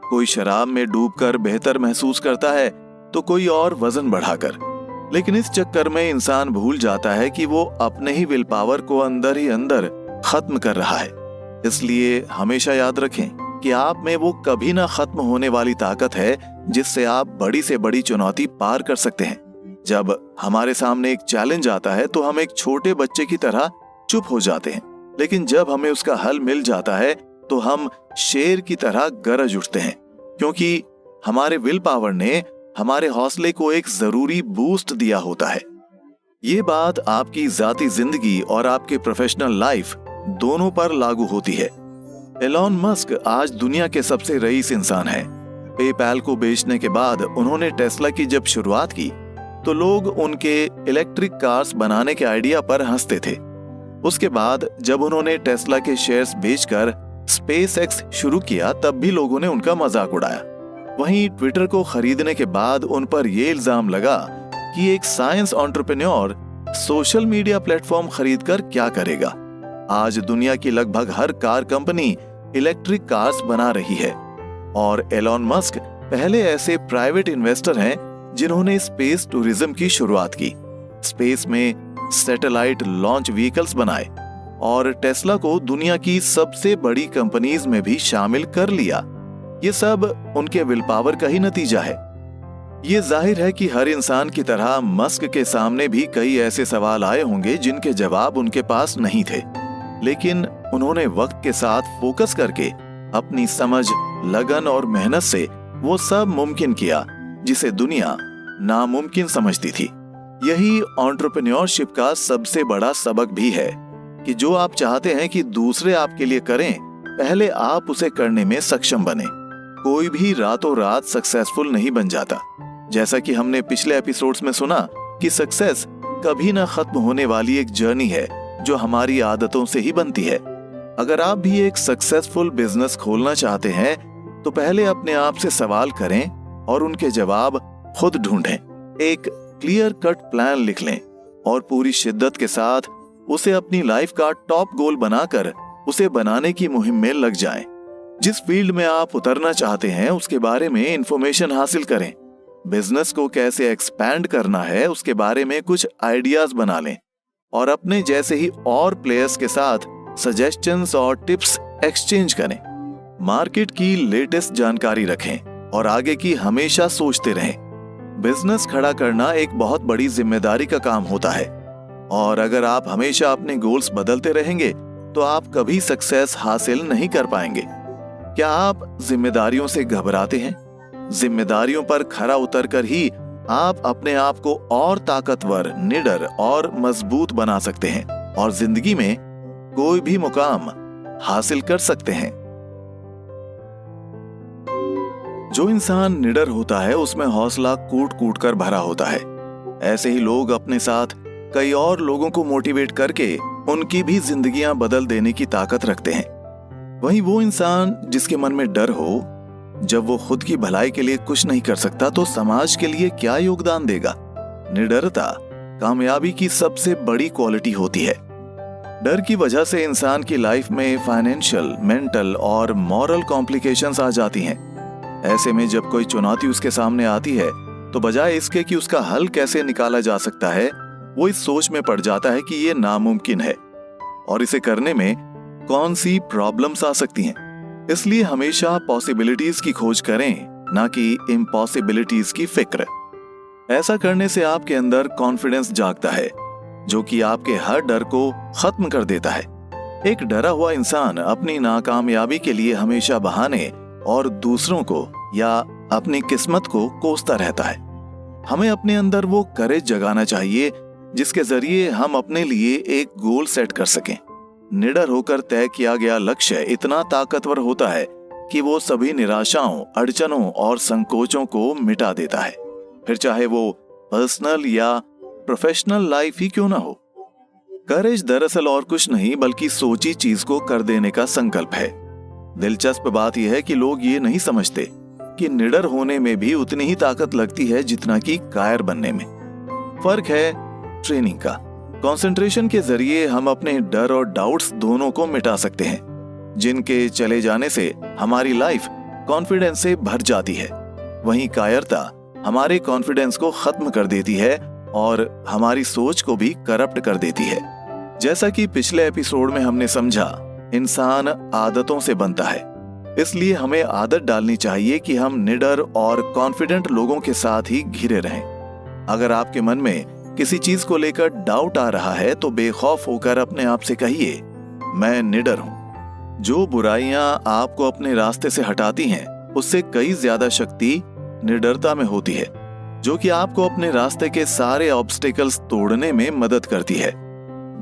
Speaker 1: कोई शराब में डूबकर बेहतर महसूस करता है तो कोई और वजन बढ़ाकर। लेकिन इस चक्कर में इंसान भूल जाता है कि वो अपने ही विल पावर को अंदर ही अंदर खत्म कर रहा है। इसलिए हमेशा याद रखें कि आप में वो कभी ना खत्म होने वाली ताकत है जिससे आप बड़ी से बड़ी चुनौती पार कर सकते हैं। जब हमारे सामने एक चैलेंज आता है तो हम एक छोटे बच्चे की तरह चुप हो जाते हैं, लेकिन जब हमें उसका हल मिल जाता है तो हम शेर की तरह गरज उठते हैं, क्योंकि हमारे विल पावर ने हमारे हौसले को एक जरूरी बूस्ट दिया होता है। ये बात आपकी जाती जिंदगी और आपके प्रोफेशनल लाइफ दोनों पर लागू होती है। एलॉन मस्क आज दुनिया के सबसे रईस इंसान हैं। पेपैल को बेचने के बाद उन्होंने टेस्ला की जब शुरुआत की तो लोग उनके इलेक्ट्रिक कार्स बनाने के आइडिया पर हंसते थे। उसके बाद जब उन्होंने टेस्ला के शेयर्स बेचकर स्पेसएक्स शुरू किया तब भी लोगों ने उनका मजाक उड़ाया। वहीं ट्विटर को खरीदने के बाद उन पर यह इल्जाम लगा कि एक science entrepreneur social media platform खरीदकर क्या करेगा। आज दुनिया की लगभग हर कार कंपनी इलेक्ट्रिक कार्स बना रही है और एलॉन मस्क पहले ऐसे प्राइवेट इन्वेस्टर हैं जिन्होंने स्पेस टूरिज्म की शुरुआत की, स्पेस में सैटेलाइट लॉन्च व्हीकल्स बनाए और टेस्ला को दुनिया की सबसे बड़ी कंपनीज में भी शामिल कर लिया। ये सब उनके विल पावर का ही नतीजा है। ये जाहिर है कि हर इंसान की तरह मस्क के सामने भी कई ऐसे सवाल आए होंगे जिनके जवाब उनके पास नहीं थे, लेकिन उन्होंने वक्त के साथ फोकस करके अपनी समझ, लगन और मेहनत से वो सब मुमकिन किया जिसे दुनिया नामुमकिन समझती थी। यही एंटरप्रेन्योरशिप का सबसे बड़ा सबक भी है कि जो आप चाहते हैं कि दूसरे आपके लिए करें, पहले आप उसे करने में सक्षम बने। कोई भी रातों रात सक्सेसफुल नहीं बन जाता। जैसा कि हमने पिछले एपिसोड्स में सुना कि सक्सेस कभी ना खत्म होने वाली एक जर्नी है जो हमारी आदतों से ही बनती है। अगर आप भी एक सक्सेसफुल बिजनेस खोलना चाहते हैं तो पहले अपने आप से सवाल करें और उनके जवाब खुद ढूंढें। एक क्लियर कट प्लान लिख लें और पूरी शिद्दत के साथ उसे अपनी लाइफ का टॉप गोल बनाकर उसे बनाने की मुहिम में लग जाएं। जिस फील्ड में आप उतरना चाहते हैं उसके बारे में इंफॉर्मेशन हासिल करें। बिजनेस को कैसे एक्सपैंड करना है उसके बारे में कुछ आइडियाज बना लें और अपने जैसे ही और प्लेयर्स के साथ सजेशंस और टिप्स एक्सचेंज करें। मार्केट की लेटेस्ट जानकारी रखें और आगे की हमेशा सोचते रहें। बिजनेस खड़ा करना एक बहुत बड़ी जिम्मेदारी का काम होता है और अगर आप हमेशा अपने गोल्स बदलते रहेंगे तो आप कभी सक्सेस हासिल नहीं कर पाएंगे। क्या आप जिम्मेदारियों से घबराते हैं? जिम्मेदारियों पर खरा उतरकर ही आप अपने आप को और ताकतवर, निडर और मजबूत बना सकते हैं और जिंदगी में कोई भी मुकाम हासिल कर सकते हैं। जो इंसान निडर होता है उसमें हौसला कूट कूट कर भरा होता है। ऐसे ही लोग अपने साथ कई और लोगों को मोटिवेट करके उनकी भी जिंदगियां बदल देने की ताकत रखते हैं। वहीं वो इंसान जिसके मन में डर हो, जब वो खुद की भलाई के लिए कुछ नहीं कर सकता तो समाज के लिए क्या योगदान देगा? निडरता कामयाबी की सबसे बड़ी क्वालिटी होती है। डर की वजह से इंसान की लाइफ में फाइनेंशियल, मेंटल और मॉरल कॉम्प्लिकेशंस आ जाती हैं। ऐसे में जब कोई चुनौती उसके सामने आती है तो बजाय इसके कि उसका हल कैसे निकाला जा सकता है, वो इस सोच में पड़ जाता है कि ये नामुमकिन है और इसे करने में कौन सी प्रॉब्लम्स आ सकती हैं। इसलिए हमेशा पॉसिबिलिटीज की खोज करें, ना कि इम्पॉसिबिलिटीज की फिक्र। ऐसा करने से आपके अंदर कॉन्फिडेंस जागता है, जो कि आपके हर डर को खत्म कर देता है। एक डरा हुआ इंसान अपनी नाकामयाबी के लिए हमेशा बहाने और दूसरों को या अपनी किस्मत को कोसता रहता है। हमें अपने अंदर वो करेज जगाना चाहिए जिसके जरिए हम अपने लिए एक गोल सेट कर सकें। निडर होकर तय किया गया लक्ष्य इतना ताकतवर होता है कि वो सभी निराशाओं, अड़चनों और संकोचों को मिटा देता है, फिर चाहे वो पर्सनल या प्रोफेशनल लाइफ ही क्यों ना हो। करेज दरअसल और कुछ नहीं बल्कि सोची चीज को कर देने का संकल्प है। दिलचस्प बात यह है कि लोग ये नहीं समझते कि निडर होने में भी उतनी ही ताकत लगती है जितना कि कायर बनने में। फर्क है ट्रेनिंग का। कंसंट्रेशन के जरिए हम अपने डर और डाउट्स दोनों को मिटा सकते हैं, जिनके चले जाने से हमारी लाइफ कॉन्फिडेंस से भर जाती है। वहीं कायरता हमारे कॉन्फिडेंस को खत्म कर देती है और हमारी सोच को भी करप्ट कर देती है। जैसा कि पिछले एपिसोड में हमने समझा, इंसान आदतों से बनता है, इसलिए हमें आदत डालनी चाहिए कि हम निडर और कॉन्फिडेंट लोगों के साथ ही घिरे रहें। अगर आपके मन में किसी चीज को लेकर डाउट आ रहा है तो बेखौफ होकर अपने आप से कहिए, मैं निडर हूं। जो बुराइयां आपको अपने रास्ते से हटाती हैं, उससे कई ज्यादा शक्ति निडरता में होती है, जो कि आपको अपने रास्ते के सारे ऑब्स्टिकल्स तोड़ने में मदद करती है।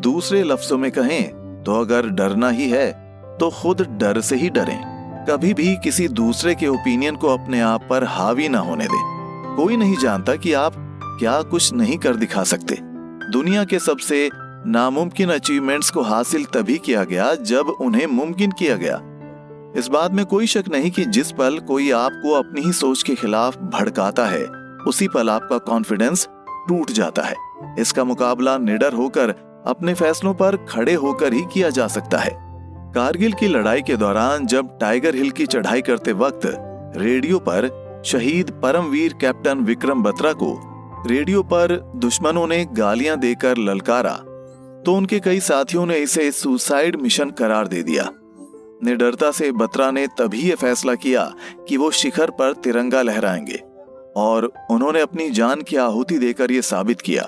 Speaker 1: दूसरे लफ्जों में कहें तो अगर डरना ही है तो खुद डर से ही डरें। कभी भी किसी दूसरे के ओपिनियन को अपने आप पर हावी ना होने दें। कोई नहीं जानता कि आप क्या कुछ नहीं कर दिखा सकते। दुनिया के सबसे नामुमकिन अचीवमेंट्स को हासिल तभी किया गया जब उन्हें मुमकिन किया गया। इस बात में कोई शक नहीं कि जिस पल कोई आपको अपनी ही सोच के खिलाफ भड़काता है, उसी पल आपका कॉन्फिडेंस टूट जाता है। इसका मुकाबला निडर होकर अपने फैसलों पर खड़े होकर ही किया जा सकता है। कारगिल की लड़ाई के दौरान जब टाइगर हिल की चढ़ाई करते वक्त रेडियो पर शहीद परमवीर कैप्टन विक्रम बत्रा को रेडियो पर दुश्मनों ने गालियां देकर ललकारा तो उनके कई साथियों ने इसे सुसाइड मिशन करार दे दिया। निडरता से बत्रा ने तभी यह फैसला किया कि वो शिखर पर तिरंगा लहराएंगे और उन्होंने अपनी जान की आहुति देकर यह साबित किया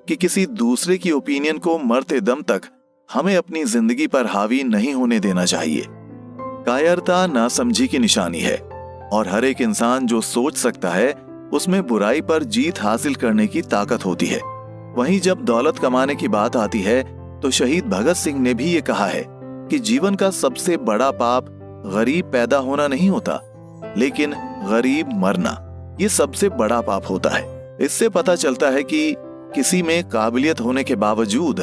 Speaker 1: कि किसी दूसरे की ओपिनियन को मरते दम तक हमें अपनी जिंदगी पर हावी नहीं होने देना चाहिए। कायरता नासमझी की निशानी है और हर एक इंसान जो सोच सकता है उसमें बुराई पर जीत हासिल करने की ताकत होती है। वहीं जब दौलत कमाने की बात आती है तो शहीद भगत सिंह ने भी ये कहा है कि जीवन का सबसे बड़ा पाप गरीब पैदा होना नहीं होता, लेकिन गरीब मरना ये सबसे बड़ा पाप होता है। इससे पता चलता है कि किसी में काबिलियत होने के बावजूद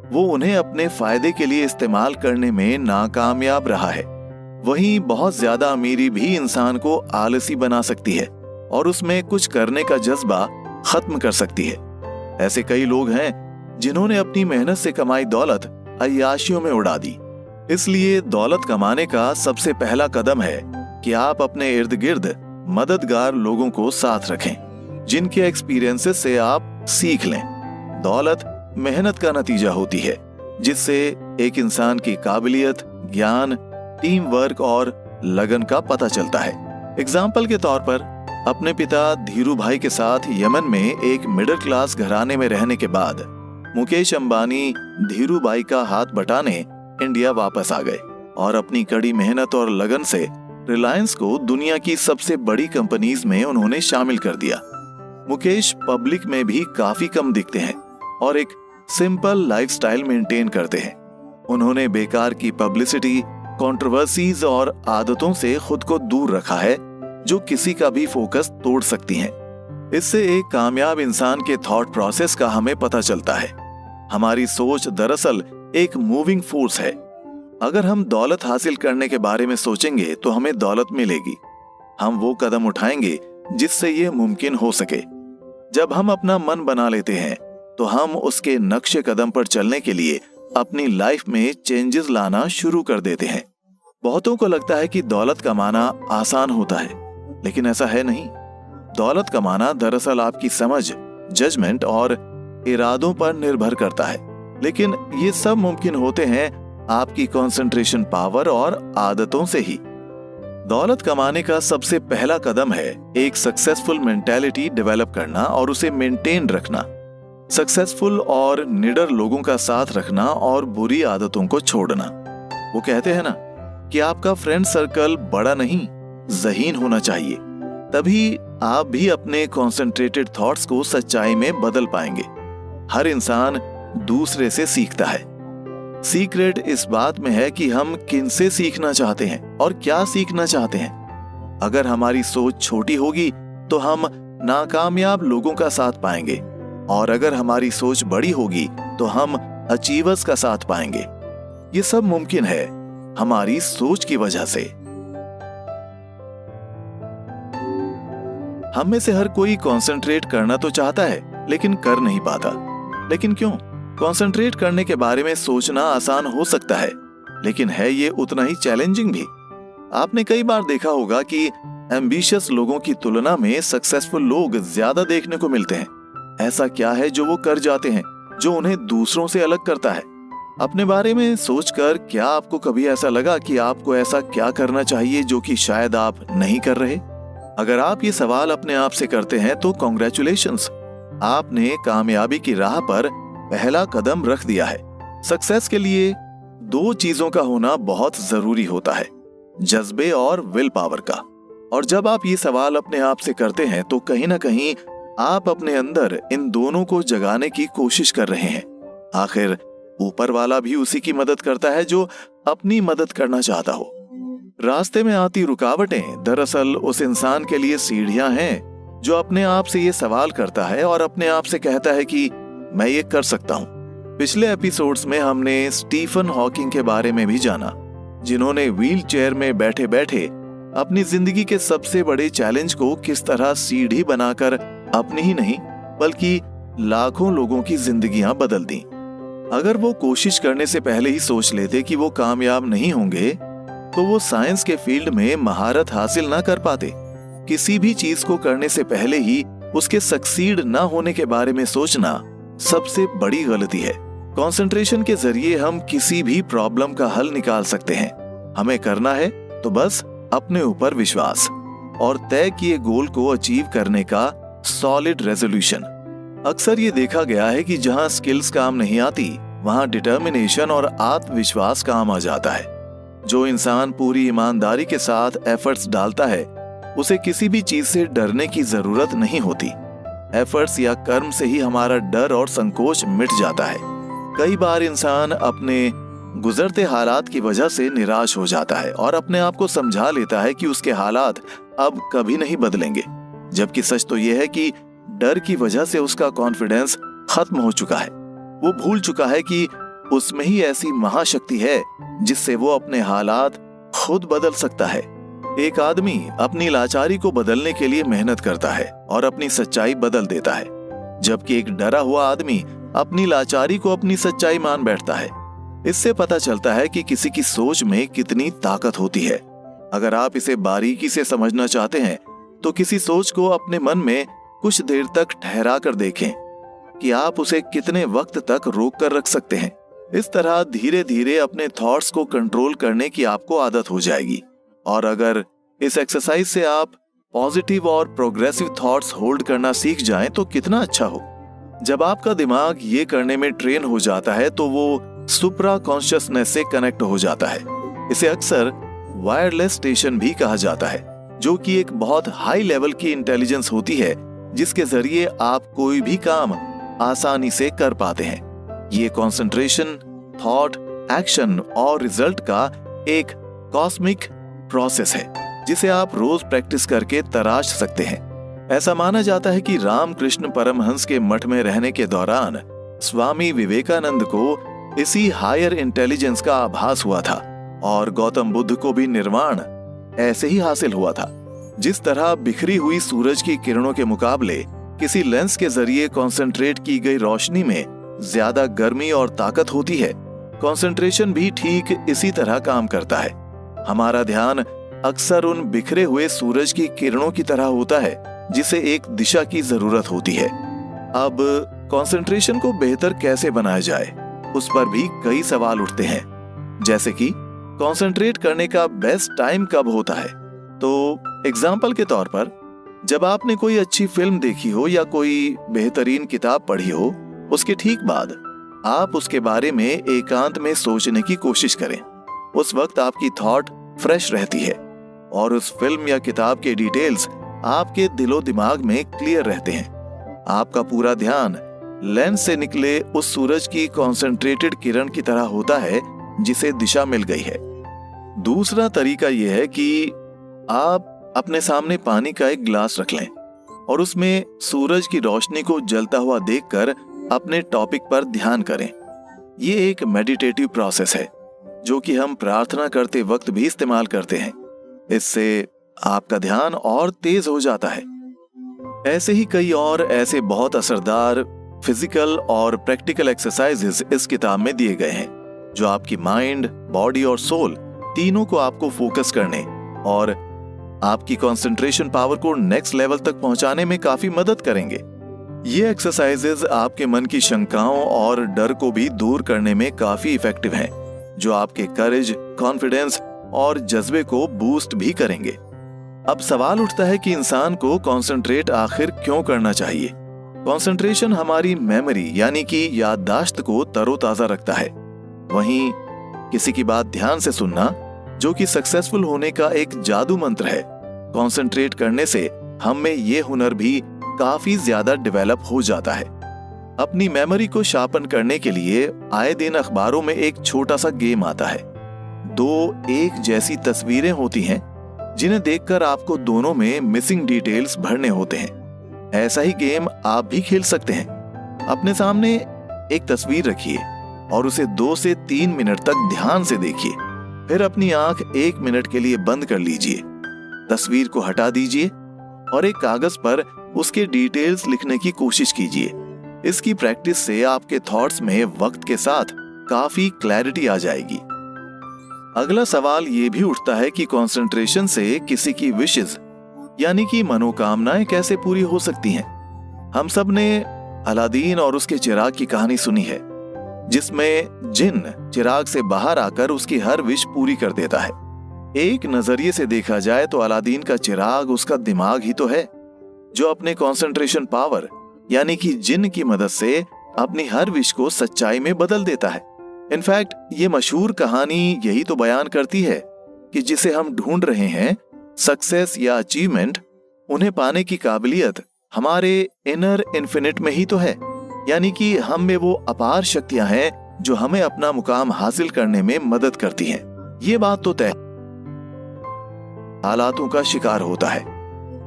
Speaker 1: वो उन्हें अपने फायदे के लिए इस्तेमाल करने में नाकामयाब रहा है। वहीं बहुत ज्यादा अमीरी भी इंसान को आलसी बना सकती है और उसमें कुछ करने का जज्बा खत्म कर सकती है। ऐसे कई लोग हैं जिन्होंने अपनी मेहनत से कमाई दौलत अय्याशियों में उड़ा दी। इसलिए दौलत कमाने का सबसे पहला कदम है कि आप अपने इर्द गिर्द मददगार लोगों को साथ रखें, जिनके एक्सपीरियंसेस से आप सीख लें। दौलत मेहनत का नतीजा होती है, जिससे एक इंसान की काबिलियत, ज्ञान, टीम वर्क और लगन का पता चलता है। एग्जाम्पल के तौर पर अपने पिता धीरू भाई के साथ यमन में एक मिडिल क्लास घराने में रहने के बाद मुकेश अंबानी धीरू भाई का हाथ बटाने इंडिया वापस आ गए और अपनी कड़ी मेहनत और लगन से रिलायंस को दुनिया की सबसे बड़ी कंपनीज में उन्होंने शामिल कर दिया। मुकेश पब्लिक में भी काफी कम दिखते हैं और एक सिंपल लाइफस्टाइल मेंटेन करते हैं। उन्होंने बेकार की पब्लिसिटी, कंट्रोवर्सीज और आदतों से खुद को दूर रखा है जो किसी का भी फोकस तोड़ सकती हैं। इससे एक कामयाब इंसान के थॉट प्रोसेस का हमें पता चलता है। हमारी सोच दरअसल एक मूविंग फोर्स है। अगर हम दौलत हासिल करने के बारे में सोचेंगे तो हमें दौलत मिलेगी। हम वो कदम उठाएंगे जिससे ये मुमकिन हो सके। जब हम अपना मन बना लेते हैं तो हम उसके नक्शे कदम पर चलने के लिए अपनी लाइफ में चेंजेस लाना शुरू कर देते हैं। बहुतों को लगता है कि दौलत कमाना आसान होता है, लेकिन ऐसा है नहीं। दौलत कमाना दरअसल आपकी समझ, जजमेंट और इरादों पर निर्भर करता है। लेकिन ये सब मुमकिन होते हैं आपकी कंसंट्रेशन पावर और आदतों से ही। दौलत कमाने का सबसे पहला कदम है एक सक्सेसफुल मेंटालिटी डेवलप करना और उसे मेंटेन रखना। सक्सेसफुल और निडर लोगों का साथ रखना और बुरी आदतों को छोड़ना। वो कहते हैं ना कि आपका फ्रेंड सर्कल बड़ा नहीं, ज़हीन होना चाहिए, तभी आप भी अपने कॉन्सेंट्रेटेड थॉट्स को सच्चाई में बदल पाएंगे। हर इंसान दूसरे से सीखता है। सीक्रेट इस बात में है कि हम किनसे सीखना चाहते हैं और क्या सीखना चाहते हैं। अगर हमारी सोच छोटी होगी तो हम नाकामयाब लोगों का साथ पाएंगे, और अगर हमारी सोच बड़ी होगी तो हम अचीवर्स का साथ पाएंगे। ये सब मुमकिन है हमारी सोच की वजह से। हम में से हर कोई कंसंट्रेट करना तो चाहता है लेकिन कर नहीं पाता। लेकिन क्यों? कंसंट्रेट करने के बारे में सोचना आसान हो सकता है, लेकिन है ये उतना ही चैलेंजिंग भी। आपने कई बार देखा होगा कि एम्बिशियस लोगों की तुलना में सक्सेसफुल लोग ज्यादा देखने को मिलते हैं। ऐसा क्या है जो वो कर जाते हैं जो उन्हें दूसरों से अलग करता है? अपने बारे में सोचकर क्या आपको कभी ऐसा लगा कि आपको ऐसा क्या करना चाहिए जो कि शायद आप नहीं कर रहे? अगर आप ये सवाल अपने आप से करते हैं तो कॉन्ग्रेचुलेशंस, आपने कामयाबी की राह पर पहला कदम रख दिया है। सक्सेस के लिए दो चीजों का होना बहुत जरूरी होता है, जज्बे और विल पावर का। और जब आप ये सवाल अपने आप से करते हैं तो कहीं ना कहीं आप अपने अंदर इन दोनों को जगाने की कोशिश कर रहे हैं। आखिर ऊपर वाला भी उसी की मदद करता है जो अपनी मदद करना चाहता हो। रास्ते में आती रुकावटें दरअसल उस इंसान के लिए सीढ़ियां हैं जो अपने आप से ये सवाल करता है और अपने आप से कहता है कि मैं ये कर सकता हूं। पिछले एपिसोड्स में हमने स्टीफन हॉकिंग के बारे में भी जाना, जिन्होंने व्हील चेयर में बैठे बैठे अपनी जिंदगी के सबसे बड़े चैलेंज को किस तरह सीढ़ी बनाकर अपनी ही नहीं बल्कि लाखों लोगों की जिंदगियां बदल दी। अगर वो कोशिश करने से पहले ही सोच लेते कि वो कामयाब नहीं होंगे तो वो साइंस के फील्ड में महारत हासिल ना कर पाते। किसी भी चीज को करने से पहले ही उसके सक्सीड ना होने के बारे में सोचना सबसे बड़ी गलती है। कंसंट्रेशन के जरिए हम किसी भी प्रॉब्लम का हल निकाल सकते हैं। हमें करना है तो बस अपने ऊपर विश्वास और तय किए गोल को अचीव करने का सॉलिड रेजोल्यूशन। अक्सर ये देखा गया है कि जहां स्किल्स काम नहीं आती वहां डिटर्मिनेशन और आत्मविश्वास काम आ जाता है। जो इंसान पूरी ईमानदारी के साथ एफर्ट्स डालता है उसे किसी भी चीज से डरने की जरूरत नहीं होती। एफर्ट्स या कर्म से ही हमारा डर और संकोच मिट जाता है। कई बार इंसान अपने गुजरते हालात की वजह से निराश हो जाता है और अपने आप को समझा लेता है कि उसके हालात अब कभी नहीं बदलेंगे, जबकि सच तो यह है कि डर की वजह से उसका कॉन्फिडेंस खत्म हो चुका है। वो भूल चुका है कि उसमें ही ऐसी महाशक्ति है जिससे वो अपने हालात खुद बदल सकता है। एक आदमी अपनी लाचारी को बदलने के लिए मेहनत करता है और अपनी सच्चाई बदल देता है, जबकि एक डरा हुआ आदमी अपनी लाचारी को अपनी सच्चाई मान बैठता है। इससे पता चलता है कि किसी की सोच में कितनी ताकत होती है। अगर आप इसे बारीकी से समझना चाहते हैं तो किसी सोच को अपने मन में कुछ देर तक ठहरा कर देखें कि आप उसे कितने वक्त तक रोक कर रख सकते हैं। इस तरह धीरे धीरे अपने थॉट्स को कंट्रोल करने की आपको आदत हो जाएगी। और अगर इस एक्सरसाइज से आप पॉजिटिव और प्रोग्रेसिव थॉट्स होल्ड करना सीख जाएं तो कितना अच्छा हो। जब आपका दिमाग ये करने में ट्रेन हो जाता है तो वो सुप्रा कॉन्शियसनेस से कनेक्ट हो जाता है। इसे अक्सर वायरलेस स्टेशन भी कहा जाता है, जो कि एक बहुत हाई लेवल की इंटेलिजेंस होती है जिसके जरिए आप कोई भी काम आसानी से कर पाते हैं। ये कंसंट्रेशन, थॉट, एक्शन और रिजल्ट का एक कॉस्मिक प्रोसेस है जिसे आप रोज प्रैक्टिस करके तराश सकते हैं। ऐसा माना जाता है कि रामकृष्ण परमहंस के मठ में रहने के दौरान स्वामी विवेकानंद को इसी हायर इंटेलिजेंस का आभास हुआ था और गौतम बुद्ध को भी निर्वाण ऐसे ही हासिल हुआ था। जिस तरह बिखरी हुई सूरज की किरणों के मुकाबले किसी लेंस के जरिए कंसंट्रेट की गई रोशनी में ज्यादा गर्मी और ताकत होती है, कंसंट्रेशन भी ठीक इसी तरह काम करता है। हमारा ध्यान अक्सर उन बिखरे हुए सूरज की किरणों की तरह होता है जिसे एक दिशा की जरूरत होती है। अब कंसंट्रेशन को बेहतर कैसे बनाया जाए, उस पर भी कई सवाल उठते हैं। जैसे कि कंसंट्रेट करने का बेस्ट टाइम कब होता है। तो एग्जाम्पल के तौर पर, जब आपने कोई अच्छी फिल्म देखी हो या कोई बेहतरीन किताब पढ़ी हो, उसके ठीक बाद आप उसके बारे में एकांत में सोचने की कोशिश करें। उस वक्त आपकी थॉट फ्रेश रहती है और उस फिल्म या किताब के डिटेल्स आपके दिलो दिमाग में क्लियर रहते हैं। आपका पूरा ध्यान लेंस से निकले उस सूरज की कॉन्सेंट्रेटेड किरण की तरह होता है जिसे दिशा मिल गई है। दूसरा तरीका यह है कि आप अपने सामने पानी का एक गिलास रख लें और उसमें सूरज की रोशनी को जलता हुआ देखकर अपने टॉपिक पर ध्यान करें। ये एक मेडिटेटिव प्रोसेस है जो कि हम प्रार्थना करते वक्त भी इस्तेमाल करते हैं। इससे आपका ध्यान और तेज हो जाता है। ऐसे ही कई और ऐसे बहुत असरदार फिजिकल और प्रैक्टिकल एक्सरसाइजेस इस किताब में दिए गए हैं जो आपकी माइंड, बॉडी और सोल तीनों को आपको फोकस करने और आपकी कंसंट्रेशन पावर को नेक्स्ट लेवल तक पहुंचाने में काफी मदद करेंगे। ये एक्सरसाइजेस आपके मन की शंकाओं और डर को भी दूर करने में काफी इफेक्टिव हैं, जो आपके करेज, कॉन्फिडेंस और जज्बे को बूस्ट भी करेंगे। अब सवाल उठता है कि इंसान को कंसंट्रेट आखिर क्यों करना चाहिए। कंसंट्रेशन हमारी मेमोरी यानी कि याददाश्त को तरोताजा रखता है। वहीं किसी की बात ध्यान से सुनना, जो कि सक्सेसफुल होने का एक जादू मंत्र है, कंसंट्रेट करने से हम में ये हुनर भी काफी ज्यादा डेवलप हो जाता है। अपनी मेमोरी को शार्पन करने के लिए आए दिन अखबारों में एक छोटा सा गेम आता है। दो एक जैसी तस्वीरें होती हैं जिन्हें देखकर आपको दोनों में मिसिंग डिटेल्स भरने होते हैं। ऐसा ही गेम आप भी खेल सकते हैं। अपने सामने एक तस्वीर रखिए और उसे 2 से 3 मिनट तक ध्यान से देखिए। फिर अपनी आंख 1 मिनट के लिए बंद कर लीजिए। तस्वीर को हटा दीजिए और एक कागज पर उसके डिटेल्स लिखने की कोशिश कीजिए। इसकी प्रैक्टिस से आपके थॉट्स में वक्त के साथ काफी क्लैरिटी आ जाएगी। अगला सवाल ये भी उठता है कि कंसंट्रेशन से किसी की विशेस यानी कि मनोकामनाएं कैसे पूरी हो सकती हैं। हम सब ने अलादीन और उसके चिराग की कहानी सुनी है, जिसमें जिन चिराग से बाहर आकर उसकी हर विश पूरी कर देता है। एक नजरिए से देखा जाए तो अलादीन का चिराग उसका दिमाग ही तो है, जो अपने कंसंट्रेशन पावर यानी कि जिन की मदद से अपनी हर विश को सच्चाई में बदल देता है। इनफैक्ट ये मशहूर कहानी यही तो बयान करती है कि जिसे हम ढूंढ रहे हैं, सक्सेस या अचीवमेंट, उन्हें पाने की काबिलियत हमारे इनर इन्फिनिट में ही तो है। यानी कि हम में वो अपार शक्तियां हैं जो हमें अपना मुकाम हासिल करने में मदद करती हैं। ये बात तो तय हालातों का शिकार होता है,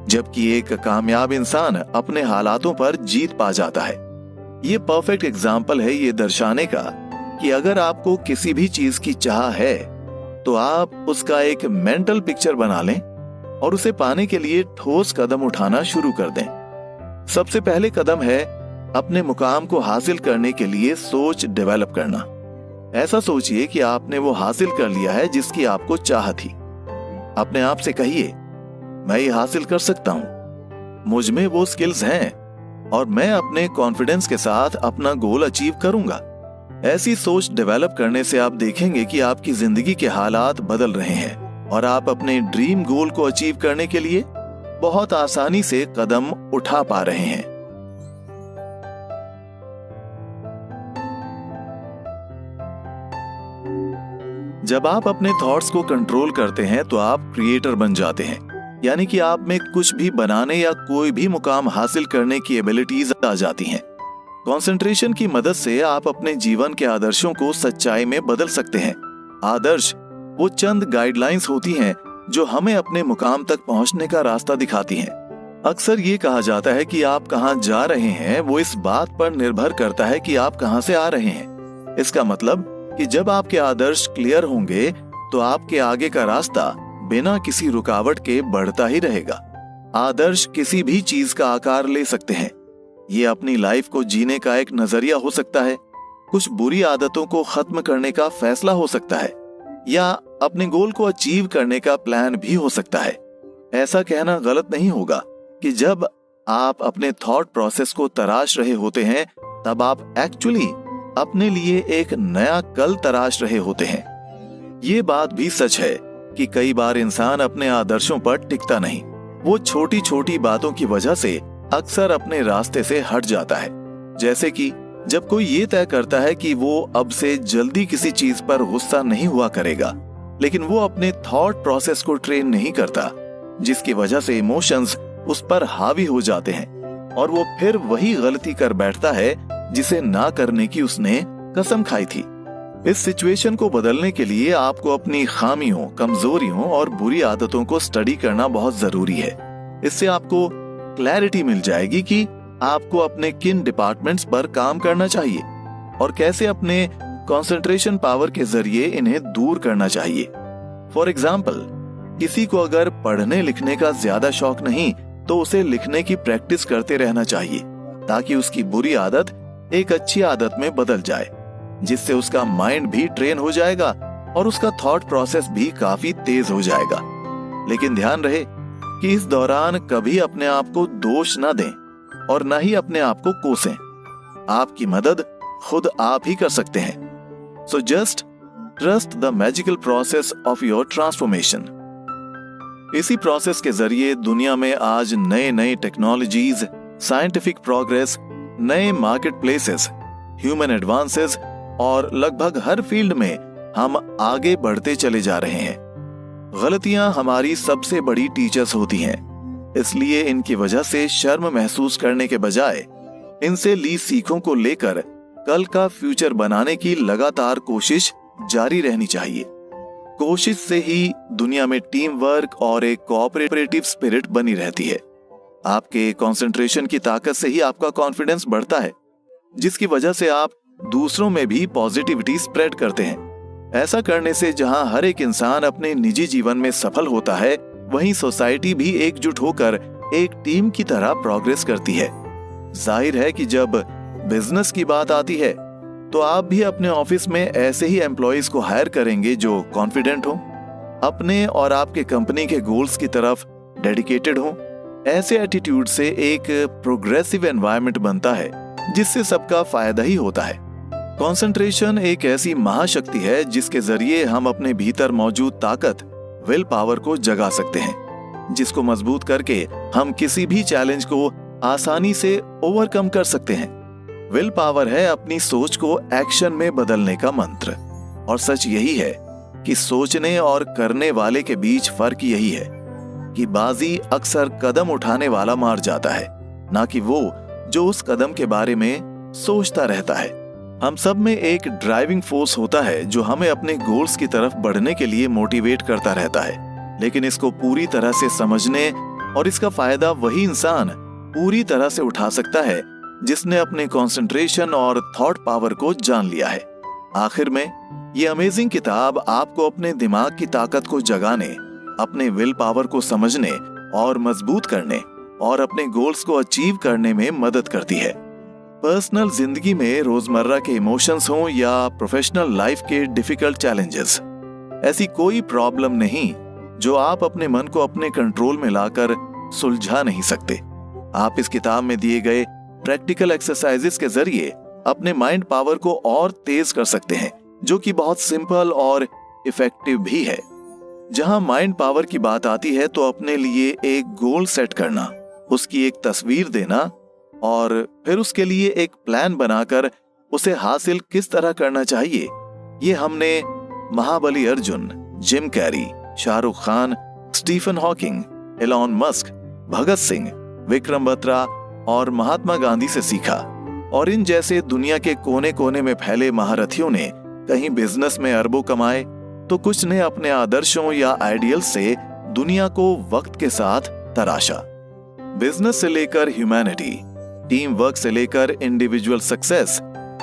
Speaker 1: जबकि एक कामयाब इंसान अपने हालातों पर जीत पा जाता है। ये परफेक्ट एग्जाम्पल है ये दर्शाने का कि अगर आपको किसी भी चीज की चाह है तो आप उसका एक मेंटल पिक्चर बना लें और उसे पाने के लिए ठोस कदम उठाना शुरू कर दें। सबसे पहले कदम है अपने मुकाम को हासिल करने के लिए सोच डेवलप करना। ऐसा सोचिए कि आपने वो हासिल कर लिया है जिसकी आपको चाह थी। अपने आप से कहिए, मैं ये हासिल कर सकता हूं, मुझ में वो स्किल्स हैं और मैं अपने कॉन्फिडेंस के साथ अपना गोल अचीव करूंगा। ऐसी सोच डेवलप करने से आप देखेंगे कि आपकी जिंदगी के हालात बदल रहे हैं और आप अपने ड्रीम गोल को अचीव करने के लिए बहुत आसानी से कदम उठा पा रहे हैं। जब आप अपने थॉट्स को कंट्रोल करते हैं तो आप क्रिएटर बन जाते हैं, यानी कि आप में कुछ भी बनाने या कोई भी मुकाम हासिल करने की एबिलिटीज आ जाती हैं। कंसंट्रेशन की मदद से आप अपने जीवन के आदर्शों को सच्चाई में बदल सकते हैं। आदर्श वो चंद गाइडलाइंस होती हैं जो हमें अपने मुकाम तक पहुंचने का रास्ता दिखाती हैं। अक्सर ये कहा जाता है कि आप कहां जा रहे हैं वो इस बात पर निर्भर करता है कि आप कहां से आ रहे हैं। इसका मतलब कि जब आपके आदर्श क्लियर होंगे तो आपके आगे का रास्ता बिना किसी रुकावट के बढ़ता ही रहेगा। आदर्श किसी भी चीज का आकार ले सकते हैं। ये अपनी लाइफ को जीने का एक नजरिया हो सकता है, कुछ बुरी आदतों को खत्म करने का फैसला हो सकता है, या अपने गोल को अचीव करने का प्लान भी हो सकता है। ऐसा कहना गलत नहीं होगा कि जब आप अपने थॉट प्रोसेस को तराश रहे होते हैं तब आप एक्चुअली अपने लिए एक नया कल तराश रहे होते हैं। ये बात भी सच है कि कई बार इंसान अपने आदर्शों पर टिकता नहीं। वो छोटी छोटी बातों की वजह से अक्सर अपने रास्ते से हट जाता है। जैसे कि जब कोई ये तय करता है कि वो अब से जल्दी किसी चीज पर गुस्सा नहीं हुआ करेगा, लेकिन वो अपने थॉट प्रोसेस को ट्रेन नहीं करता, जिसकी वजह से इमोशंस उस पर हावी हो जाते हैं और वो फिर वही गलती कर बैठता है जिसे ना करने की उसने कसम खाई थी। इस सिचुएशन को बदलने के लिए आपको अपनी खामियों, कमजोरियों और बुरी आदतों को स्टडी करना बहुत जरूरी है। इससे आपको क्लैरिटी मिल जाएगी कि आपको अपने किन डिपार्टमेंट्स पर काम करना चाहिए और कैसे अपने कंसंट्रेशन पावर के जरिए इन्हें दूर करना चाहिए। फॉर एग्जाम्पल, किसी को अगर पढ़ने लिखने का ज्यादा शौक नहीं तो उसे लिखने की प्रैक्टिस करते रहना चाहिए ताकि उसकी बुरी आदत एक अच्छी आदत में बदल जाए, जिससे उसका माइंड भी ट्रेन हो जाएगा और उसका थॉट प्रोसेस भी काफी तेज हो जाएगा। लेकिन ध्यान रहे कि इस दौरान कभी अपने आप को दोष ना दें और ना ही अपने आप को कोसें। आपकी मदद खुद आप ही कर सकते हैं। So just trust the magical process of your transformation. इसी प्रोसेस के जरिए दुनिया में आज नए नए टेक्नोलॉजीज, साइंटिफिक प्रोग्रेस, नए मार्केट प्लेसेस, ह्यूमन एडवांसेस और लगभग हर फील्ड में हम आगे बढ़ते चले जा रहे हैं। गलतियां हमारी सबसे बड़ी टीचर्स होती हैं, इसलिए इनकी वजह से शर्म महसूस करने के बजाय इनसे ली सीखों को लेकर कल का फ्यूचर बनाने की लगातार कोशिश जारी रहनी चाहिए। कोशिश से ही दुनिया में टीम वर्क और एक कोऑपरेटिव स्पिरिट बनी रहती है। आपके कंसंट्रेशन की ताकत से ही आपका कॉन्फिडेंस बढ़ता है, जिसकी वजह से आप दूसरों में भी पॉजिटिविटी स्प्रेड करते हैं। ऐसा करने से जहां हर एक इंसान अपने निजी जीवन में सफल होता है, वहीं सोसाइटी भी एकजुट होकर एक टीम की तरह प्रोग्रेस करती है। जाहिर है कि जब बिजनेस की बात आती है तो आप भी अपने ऑफिस में ऐसे ही एम्प्लॉइज को हायर करेंगे जो कॉन्फिडेंट हो, अपने और आपके कंपनी के गोल्स की तरफ डेडिकेटेड हो। ऐसे एटीट्यूड से एक प्रोग्रेसिव एनवायरनमेंट बनता है जिससे सबका फायदा ही होता है। कंसंट्रेशन एक ऐसी महाशक्ति है जिसके जरिए हम अपने भीतर मौजूद ताकत, विल पावर को जगा सकते हैं, जिसको मजबूत करके हम किसी भी चैलेंज को आसानी से ओवरकम कर सकते हैं। विल पावर है अपनी सोच को एक्शन में बदलने का मंत्र। और सच यही है कि सोचने और करने वाले के बीच फर्क यही है कि बाजी अक्सर कदम उठाने वाला मार जाता है, ना कि वो जो उस कदम के बारे में सोचता रहता है। हम सब में एक ड्राइविंग फोर्स होता है जो हमें अपने गोल्स की तरफ बढ़ने के लिए मोटिवेट करता रहता है, लेकिन इसको पूरी तरह से समझने और इसका फायदा वही इंसान पूरी तरह से उठा सकता है जिसने अपने कंसंट्रेशन और थॉट पावर को जान लिया है। आखिर में ये अमेजिंग किताब आपको अपने दिमाग की ताकत को जगाने, अपने विल पावर को समझने और मजबूत करने और अपने गोल्स को अचीव करने में मदद करती है। पर्सनल जिंदगी में रोजमर्रा के इमोशंस हों या प्रोफेशनल लाइफ के डिफिकल्ट चैलेंजेस, ऐसी कोई प्रॉब्लम नहीं जो आप अपने मन को अपने कंट्रोल में लाकर सुलझा नहीं सकते। आप इस किताब में दिए गए प्रैक्टिकल एक्सरसाइजेस के जरिए अपने माइंड पावर को और तेज कर सकते हैं, जो कि बहुत सिंपल और इफेक्टिव भी है। जहां माइंड पावर की बात आती है तो अपने लिए एक गोल सेट करना, उसकी एक तस्वीर देना और फिर उसके लिए एक प्लान बनाकर उसे हासिल किस तरह करना चाहिए, ये हमने Mahabali Arjun, Jim Carrey, Shahrukh Khan, Stephen Hawking, Elon Musk, Bhagat Singh, Vikram Batra और महात्मा गांधी से सीखा। और इन जैसे दुनिया के कोने कोने में फैले महारथियों ने कहीं बिजनेस में अरबों कमाए तो कुछ ने अपने आदर्शों या आइडियल से दुनिया को वक्त के साथ तराशा। बिजनेस से लेकर ह्यूमैनिटी, टीम वर्क से लेकर इंडिविजुअल सक्सेस,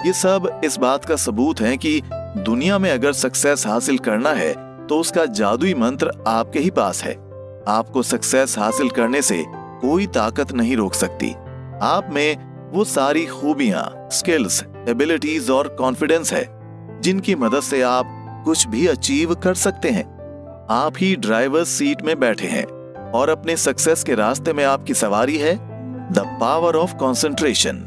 Speaker 1: ये सब इस बात का सबूत है कि दुनिया में अगर सक्सेस हासिल करना है तो उसका जादुई मंत्र आपके ही पास है। आपको सक्सेस हासिल करने से कोई ताकत नहीं रोक सकती। आप में वो सारी खूबियां, स्किल्स, एबिलिटीज और कॉन्फिडेंस है जिनकी मदद से आप कुछ भी अचीव कर सकते हैं। आप ही ड्राइवर्स सीट में बैठे हैं और अपने सक्सेस के रास्ते में आपकी सवारी है। The power of concentration.